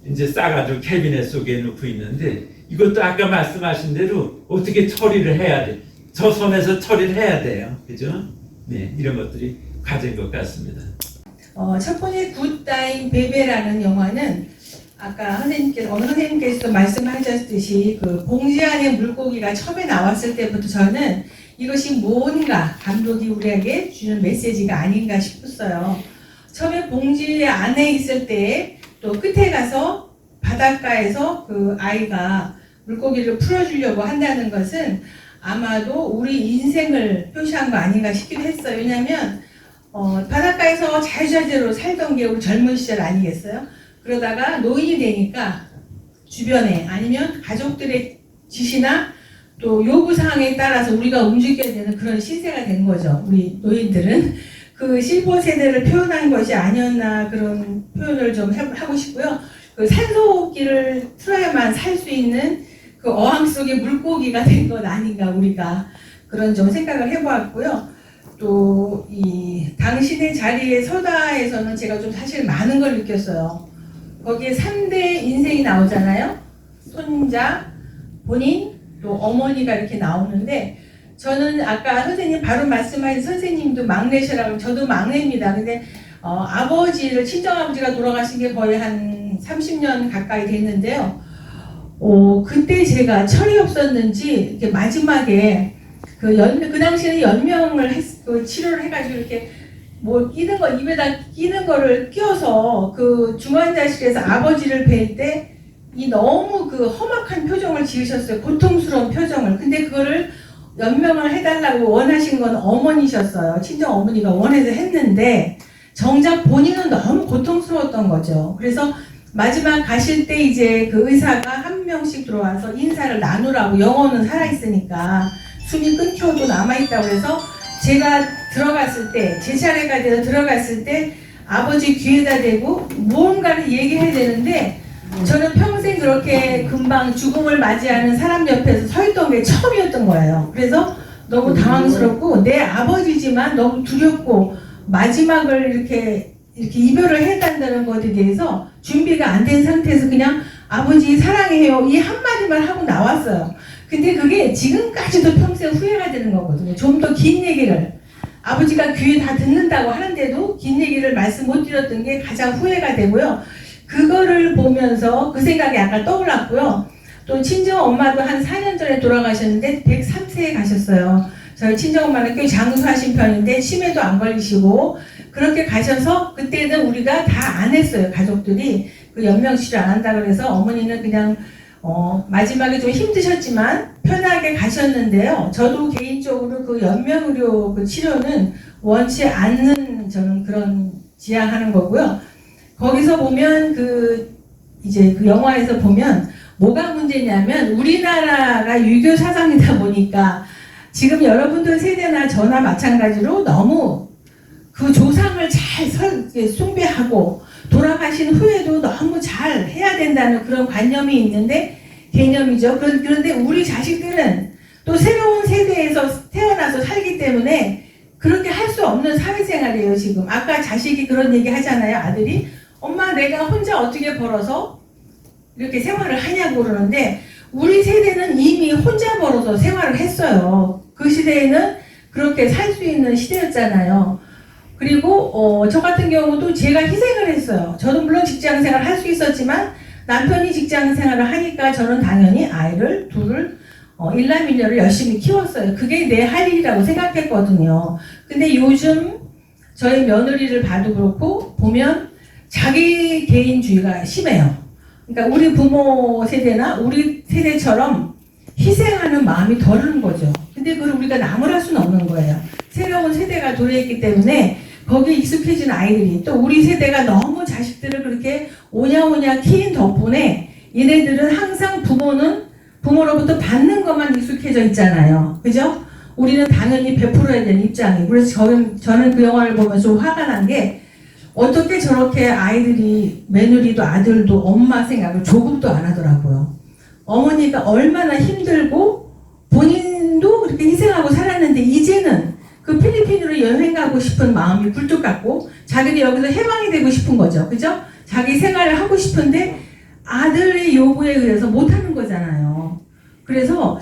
이제 싸가지고 캐비넷 속에 놓고 있는데 이것도 아까 말씀하신 대로 어떻게 처리를 해야 돼. 저 선에서 처리를 해야 돼요. 그죠? 네, 이런 것들이 과제인 것 같습니다. 첫 번째 굿타임 베베라는 영화는 아까 어느 선생님께서 말씀하셨듯이 그 봉지 안에 물고기가 처음에 나왔을 때부터 저는 이것이 뭔가 감독이 우리에게 주는 메시지가 아닌가 싶었어요. 처음에 봉지 안에 있을 때 또 끝에 가서 바닷가에서 그 아이가 물고기를 풀어주려고 한다는 것은 아마도 우리 인생을 표시한 거 아닌가 싶기도 했어요. 왜냐하면 바닷가에서 자유자재로 살던 게 우리 젊은 시절 아니겠어요? 그러다가 노인이 되니까 주변에 아니면 가족들의 지시나 또 요구사항에 따라서 우리가 움직여야 되는 그런 시세가 된 거죠. 우리 노인들은. 그 실버 세대를 표현한 것이 아니었나 그런 표현을 좀 하고 싶고요. 그 산소호흡기를 틀어야만 살 수 있는 그 어항 속의 물고기가 된 것 아닌가 우리가 그런 좀 생각을 해보았고요. 또 이 당신의 자리에 서다에서는 제가 좀 사실 많은 걸 느꼈어요. 거기에 3대 인생이 나오잖아요. 손자, 본인, 또 어머니가 이렇게 나오는데 저는 아까 선생님 바로 말씀하신 선생님도 막내시라고 저도 막내입니다. 근데 아버지를 친정아버지가 돌아가신 게 거의 한 30년 가까이 됐는데요. 그때 제가 철이 없었는지 이렇게 마지막에 그 당시에는 연명을 치료를 해가지고 이렇게 뭐 끼는 거 입에다 끼는 거를 끼워서 그 중환자실에서 아버지를 뵐 때 이 너무 그 험악한 표정을 지으셨어요. 고통스러운 표정을. 근데 그거를 연명을 해달라고 원하신 건 어머니셨어요. 친정 어머니가 원해서 했는데 정작 본인은 너무 고통스러웠던 거죠. 그래서 마지막 가실 때 이제 그 의사가 한 명씩 들어와서 인사를 나누라고, 영혼은 살아있으니까 숨이 끊겨도 남아있다고 해서 제가 들어갔을 때, 제 차례가 돼서 들어갔을 때 아버지 귀에다 대고 무언가를 얘기해야 되는데 저는 평생 그렇게 금방 죽음을 맞이하는 사람 옆에서 서 있던 게 처음이었던 거예요. 그래서 너무 당황스럽고 내 아버지지만 너무 두렵고 마지막을 이렇게 이별을 해간다는 것에 대해서 준비가 안 된 상태에서 그냥 아버지 사랑해요 이 한마디만 하고 나왔어요. 근데 그게 지금까지도 평생 후회가 되는 거거든요. 좀 더 긴 얘기를 아버지가 귀에 다 듣는다고 하는데도 긴 얘기를 말씀 못 드렸던 게 가장 후회가 되고요. 그거를 보면서 그 생각이 약간 떠올랐고요. 또 친정엄마도 한 4년 전에 돌아가셨는데 103세에 가셨어요. 저희 친정엄마는 꽤 장수하신 편인데 치매도 안 걸리시고 그렇게 가셔서 그때는 우리가 다 안 했어요. 가족들이 그 연명치료 안 한다 그래서 어머니는 그냥 마지막에 좀 힘드셨지만 편하게 가셨는데요. 저도 개인적으로 그 연명의료 그 치료는 원치 않는 저는 그런 지향하는 거고요. 거기서 보면 이제 그 영화에서 보면 뭐가 문제냐면 우리나라가 유교 사상이다 보니까 지금 여러분들 세대나 저나 마찬가지로 너무 그 조상을 잘 숭배하고 돌아가신 후에도 너무 잘 해야 된다는 그런 관념이 있는데 개념이죠. 그런데 우리 자식들은 또 새로운 세대에서 태어나서 살기 때문에 그렇게 할 수 없는 사회생활이에요. 지금 아까 자식이 그런 얘기 하잖아요. 아들이 엄마 내가 혼자 어떻게 벌어서 이렇게 생활을 하냐고 그러는데 우리 세대는 이미 혼자 벌어서 생활을 했어요. 그 시대에는 그렇게 살 수 있는 시대였잖아요. 그리고 저 같은 경우도 제가 희생을 했어요. 저도 물론 직장생활을 할 수 있었지만 남편이 직장생활을 하니까 저는 당연히 아이를 둘을 일남일녀를 열심히 키웠어요. 그게 내 할 일이라고 생각했거든요. 근데 요즘 저희 며느리를 봐도 그렇고 보면 자기 개인주의가 심해요. 그러니까 우리 부모 세대나 우리 세대처럼 희생하는 마음이 덜한 거죠. 근데 그걸 우리가 나무랄 수는 없는 거예요. 새로운 세대가 도래했기 때문에 거기에 익숙해진 아이들이 또 우리 세대가 너무 자식들을 그렇게 오냐오냐 키인 덕분에 얘네들은 항상 부모로부터 받는 것만 익숙해져 있잖아요. 그죠? 우리는 당연히 베풀어야 되는 입장이에요. 그래서 저는 그 영화를 보면서 좀 화가 난 게 어떻게 저렇게 아이들이 며느리도 아들도 엄마 생각을 조금도 안 하더라고요. 어머니가 얼마나 힘들고 본인도 그렇게 희생하고 살았는데 이제는 그 필리핀으로 여행 가고 싶은 마음이 굴뚝 같고 자기는 여기서 해방이 되고 싶은 거죠. 그죠? 자기 생활을 하고 싶은데 아들의 요구에 의해서 못하는 거잖아요. 그래서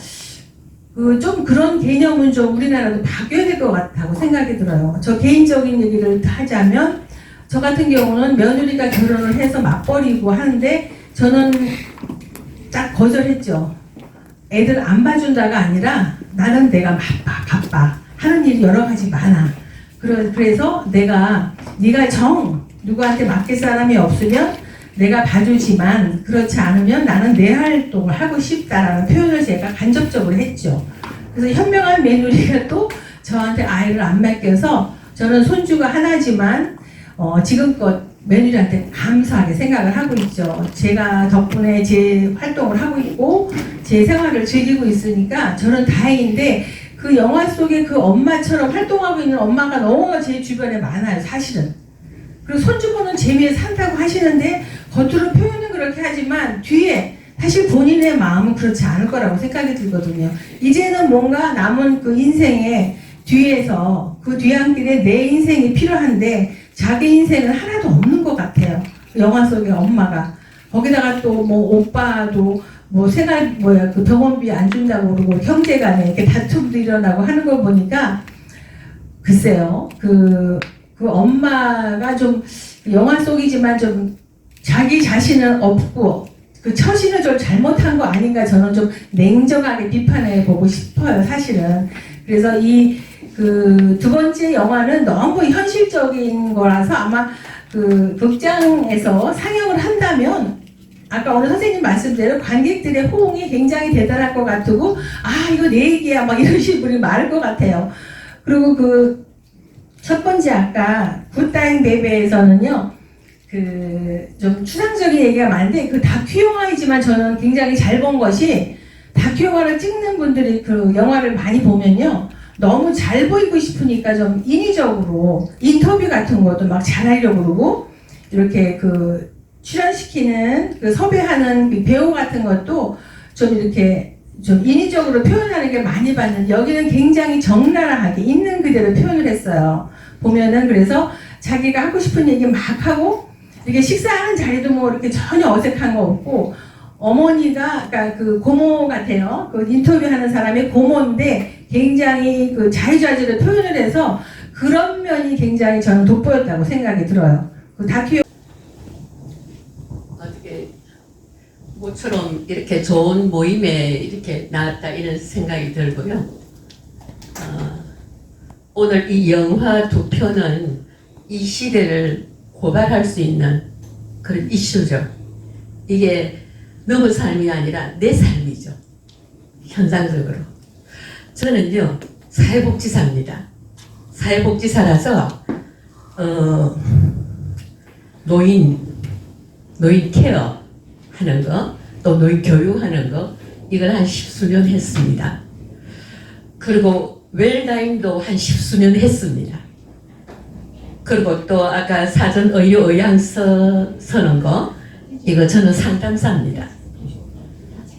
좀 그런 개념은 좀 우리나라도 바뀌어야 될 것 같다고 생각이 들어요. 저 개인적인 얘기를 하자면 저 같은 경우는 며느리가 결혼을 해서 맞벌이고 하는데 저는 딱 거절했죠. 애들 안 봐준다가 아니라 나는 내가 바빠. 하는 일이 여러 가지 많아. 그래서 네가 누구한테 맡길 사람이 없으면 내가 봐주지만 그렇지 않으면 나는 내 활동을 하고 싶다라는 표현을 제가 간접적으로 했죠. 그래서 현명한 며느리가 또 저한테 아이를 안 맡겨서 저는 손주가 하나지만 지금껏 며느리한테 감사하게 생각을 하고 있죠. 제가 덕분에 제 활동을 하고 있고 제 생활을 즐기고 있으니까 저는 다행인데 그 영화 속에 그 엄마처럼 활동하고 있는 엄마가 너무 제 주변에 많아요. 사실은. 그리고 손주분은 재미에 산다고 하시는데 겉으로 표현은 그렇게 하지만 뒤에 사실 본인의 마음은 그렇지 않을 거라고 생각이 들거든요. 이제는 뭔가 남은 그 인생의 뒤에서 그 뒤안길에 내 인생이 필요한데 자기 인생은 하나도 없는 것 같아요. 영화 속의 엄마가. 거기다가 또 뭐 오빠도 그 병원비 안 준다고 그러고 형제간에 이렇게 다툼도 일어나고 하는 걸 보니까 글쎄요. 그 엄마가 좀 영화 속이지만 좀 자기 자신은 없고 그 처신을 좀 잘못한 거 아닌가 저는 좀 냉정하게 비판해 보고 싶어요. 사실은. 그래서 이 그 두 번째 영화는 너무 현실적인 거라서 아마 그 극장에서 상영을 한다면 아까 오늘 선생님 말씀대로 관객들의 호응이 굉장히 대단할 것 같고 이거 내 얘기야 막 이러신 분이 많을 것 같아요. 그리고 그 첫 번째 아까 굿다잉 베베에서는요 좀 추상적인 얘기가 많은데 그 다큐 영화이지만 저는 굉장히 잘 본 것이 다큐 영화를 찍는 분들이 그 영화를 많이 보면요. 너무 잘 보이고 싶으니까 좀 인위적으로 인터뷰 같은 것도 막 잘하려고 그러고 이렇게 그 출연시키는 그 섭외하는 그 배우 같은 것도 좀 이렇게 좀 인위적으로 표현하는 게 많이 봤는데 여기는 굉장히 적나라하게 있는 그대로 표현을 했어요. 보면은 그래서 자기가 하고 싶은 얘기 막 하고 이렇게 식사하는 자리도 뭐 이렇게 전혀 어색한 거 없고 어머니가 그러니까 그 고모 같아요. 그 인터뷰하는 사람의 고모인데 굉장히 그 자유자재로 표현을 해서 그런 면이 굉장히 저는 돋보였다고 생각이 들어요. 그 다큐 어떻게 모처럼 이렇게 좋은 모임에 이렇게 나왔다 이런 생각이 들고요. 오늘 이 영화 두 편은 이 시대를 고발할 수 있는 그런 이슈죠. 이게 너무 삶이 아니라 내 삶이죠. 현상적으로. 저는요 사회복지사입니다. 사회복지사라서 노인 케어 하는 거, 또 노인 교육하는 거 이걸 한 10수년 했습니다. 그리고 웰다잉도 한 10수년 했습니다. 그리고 또 아까 사전 의료 의향서 서는 거 이거 저는 상담사입니다.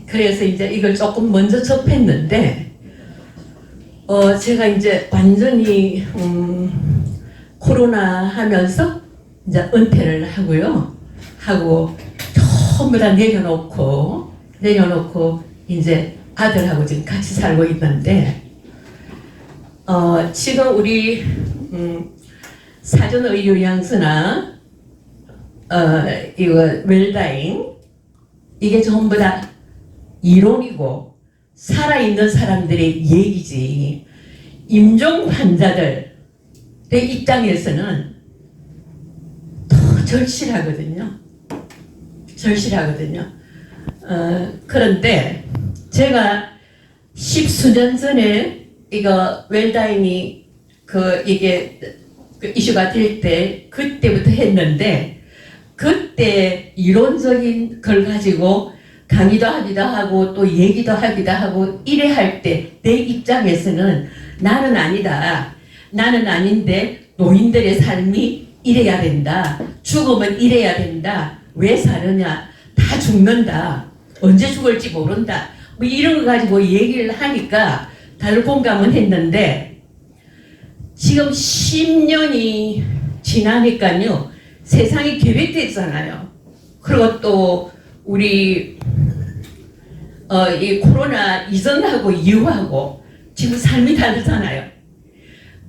그래서 이제 이걸 조금 먼저 접했는데 제가 이제 완전히 코로나 하면서 이제 은퇴를 하고 전부 다 내려놓고 이제 아들하고 지금 같이 살고 있는데 지금 우리 사전 의료 양서나 이거 웰다잉 이게 전부 다 이론이고 살아있는 사람들의 얘기지. 임종 환자들의 입장에서는 더 절실하거든요. 그런데 제가 10수년 전에 이거 웰다잉이 이게 이슈가 될 때 그때부터 했는데 그때 이론적인 걸 가지고 강의도 하기도 하고 또 얘기도 하기도 하고 이래 할 때 내 입장에서는 나는 아니다. 나는 아닌데 노인들의 삶이 이래야 된다. 죽으면 이래야 된다. 왜 사느냐. 다 죽는다. 언제 죽을지 모른다. 뭐 이런 거 가지고 얘기를 하니까 다들 공감은 했는데 지금 10년이 지나니까요. 세상이 계획됐잖아요. 그리고 또 우리 이 코로나 이전하고 이후하고 지금 삶이 다르잖아요.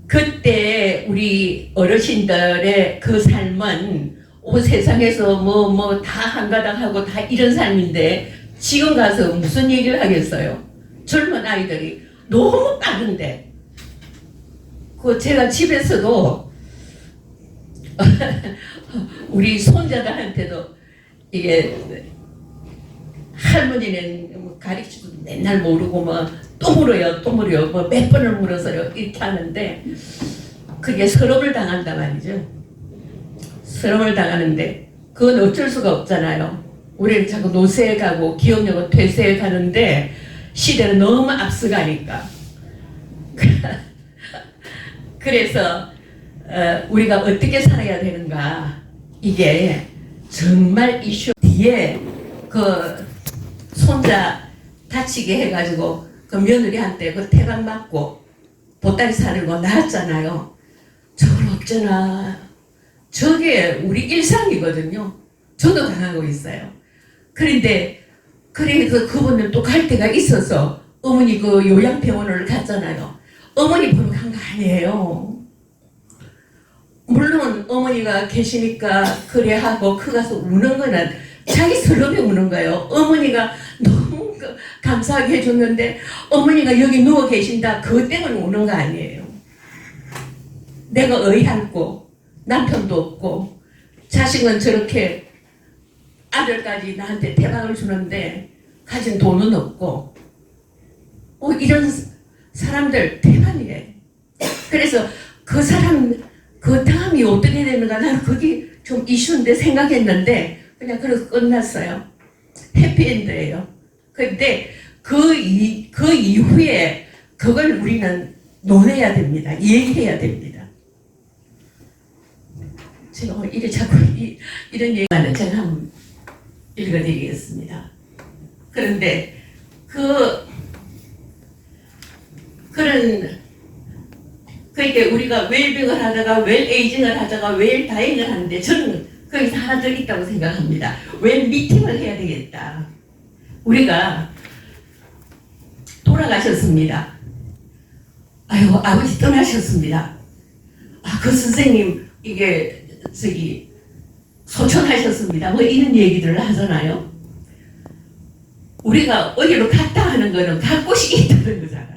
그때 우리 어르신들의 그 삶은 세상에서 뭐 다 한가닥 하고 다 이런 삶인데 지금 가서 무슨 얘기를 하겠어요? 젊은 아이들이 너무 빠른데 제가 집에서도 우리 손자들한테도 이게 할머니는 가르치도 맨날 모르고 또 물어요 뭐 몇 번을 물어서요 이렇게 하는데 그게 서럽을 당한다 말이죠. 서럽을 당하는데 그건 어쩔 수가 없잖아요. 우리는 자꾸 노쇠에 가고 기억력은 퇴세에 가는데 시대는 너무 앞서가니까 그래서 우리가 어떻게 살아야 되는가 이게 정말 이슈. 뒤에 그 손자 다치게 해가지고 그 며느리한테 그 태박 맞고 보따리 사는 거 나왔잖아요. 저걸 어쩌나 저게 우리 일상이거든요. 저도 당하고 있어요. 그런데 그래서 그분은 또 갈 데가 있어서 어머니 그 요양병원을 갔잖아요. 어머니 보러 간 거 아니에요. 물론 어머니가 계시니까 그래 하고 그 가서 우는 거는 자기 스스로 우는 거예요. 어머니가 너무 감사하게 해줬는데 어머니가 여기 누워 계신다 그것 때문에 우는 거 아니에요. 내가 의한고 남편도 없고 자식은 저렇게 아들까지 나한테 대박을 주는데 가진 돈은 없고 이런 사람들 대박이에요. 그래서 그 사람 그 다음이 어떻게 되는가 나는 그게 좀 이슈인데 생각했는데 그냥 그래서 끝났어요. 해피엔드예요. 근데 그 이후에 그걸 우리는 논해야 됩니다. 얘기해야 됩니다. 제가 이래 자꾸 이런 얘기는 제가 한번 읽어드리겠습니다. 그런데 그러니까 우리가 웰빙을 하다가 웰에이징을 하다가 웰다잉을 하는데 저는 거기서 하나 더 있다고 생각합니다. 웰미팅을 해야 되겠다. 우리가 돌아가셨습니다. 아이고 아버지 떠나셨습니다. 그 선생님 이게 소천하셨습니다. 뭐 이런 얘기들을 하잖아요. 우리가 어디로 갔다 하는 거는 갈 곳이 있다는 거잖아요.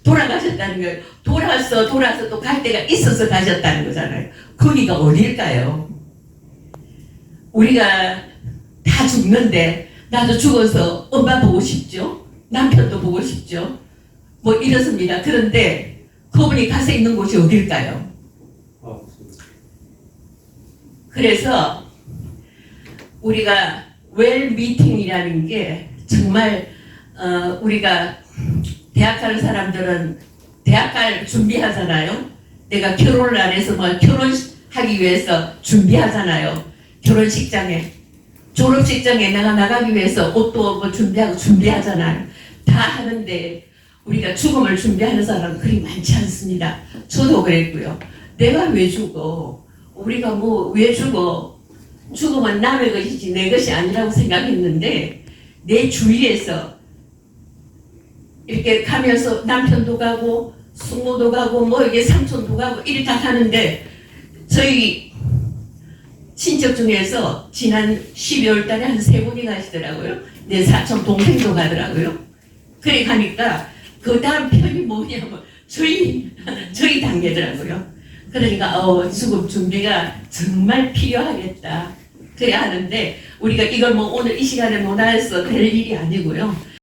돌아가셨다는 거예요. 돌아서 또 갈 데가 있어서 가셨다는 거잖아요. 거기가 어딜까요? 우리가 다 죽는데 나도 죽어서 엄마 보고 싶죠. 남편도 보고 싶죠. 뭐 이렇습니다. 그런데 그분이 가서 있는 곳이 어딜까요? 그래서 우리가 웰미팅이라는 게 정말 우리가 대학 가는 사람들은 대학 갈 준비하잖아요. 내가 결혼을 안 해서 뭐 결혼하기 위해서 준비하잖아요. 결혼식장에 졸업식장에 내가 나가기 위해서 옷도 뭐 준비하잖아요. 다 하는데 우리가 죽음을 준비하는 사람은 그리 많지 않습니다. 저도 그랬고요. 내가 왜 죽어? 우리가 뭐 왜 죽어? 죽음은 남의 것이지 내 것이 아니라고 생각했는데 내 주위에서 이렇게 가면서 남편도 가고 숙모도 가고 뭐 이게 삼촌도 가고 이렇게 다 가는데 저희 친척 중에서 지난 12월 달에 한 3분이 가시더라고요. 내 사촌 동생도 가더라고요. 그래 가니까 그 다음 편이 뭐냐면 저희 당계더라고요. 그러니까 죽음 준비가 정말 필요하겠다. 그래야 하는데 우리가 이걸 뭐 오늘 이 시간에 못 해서 될 일이 아니고요.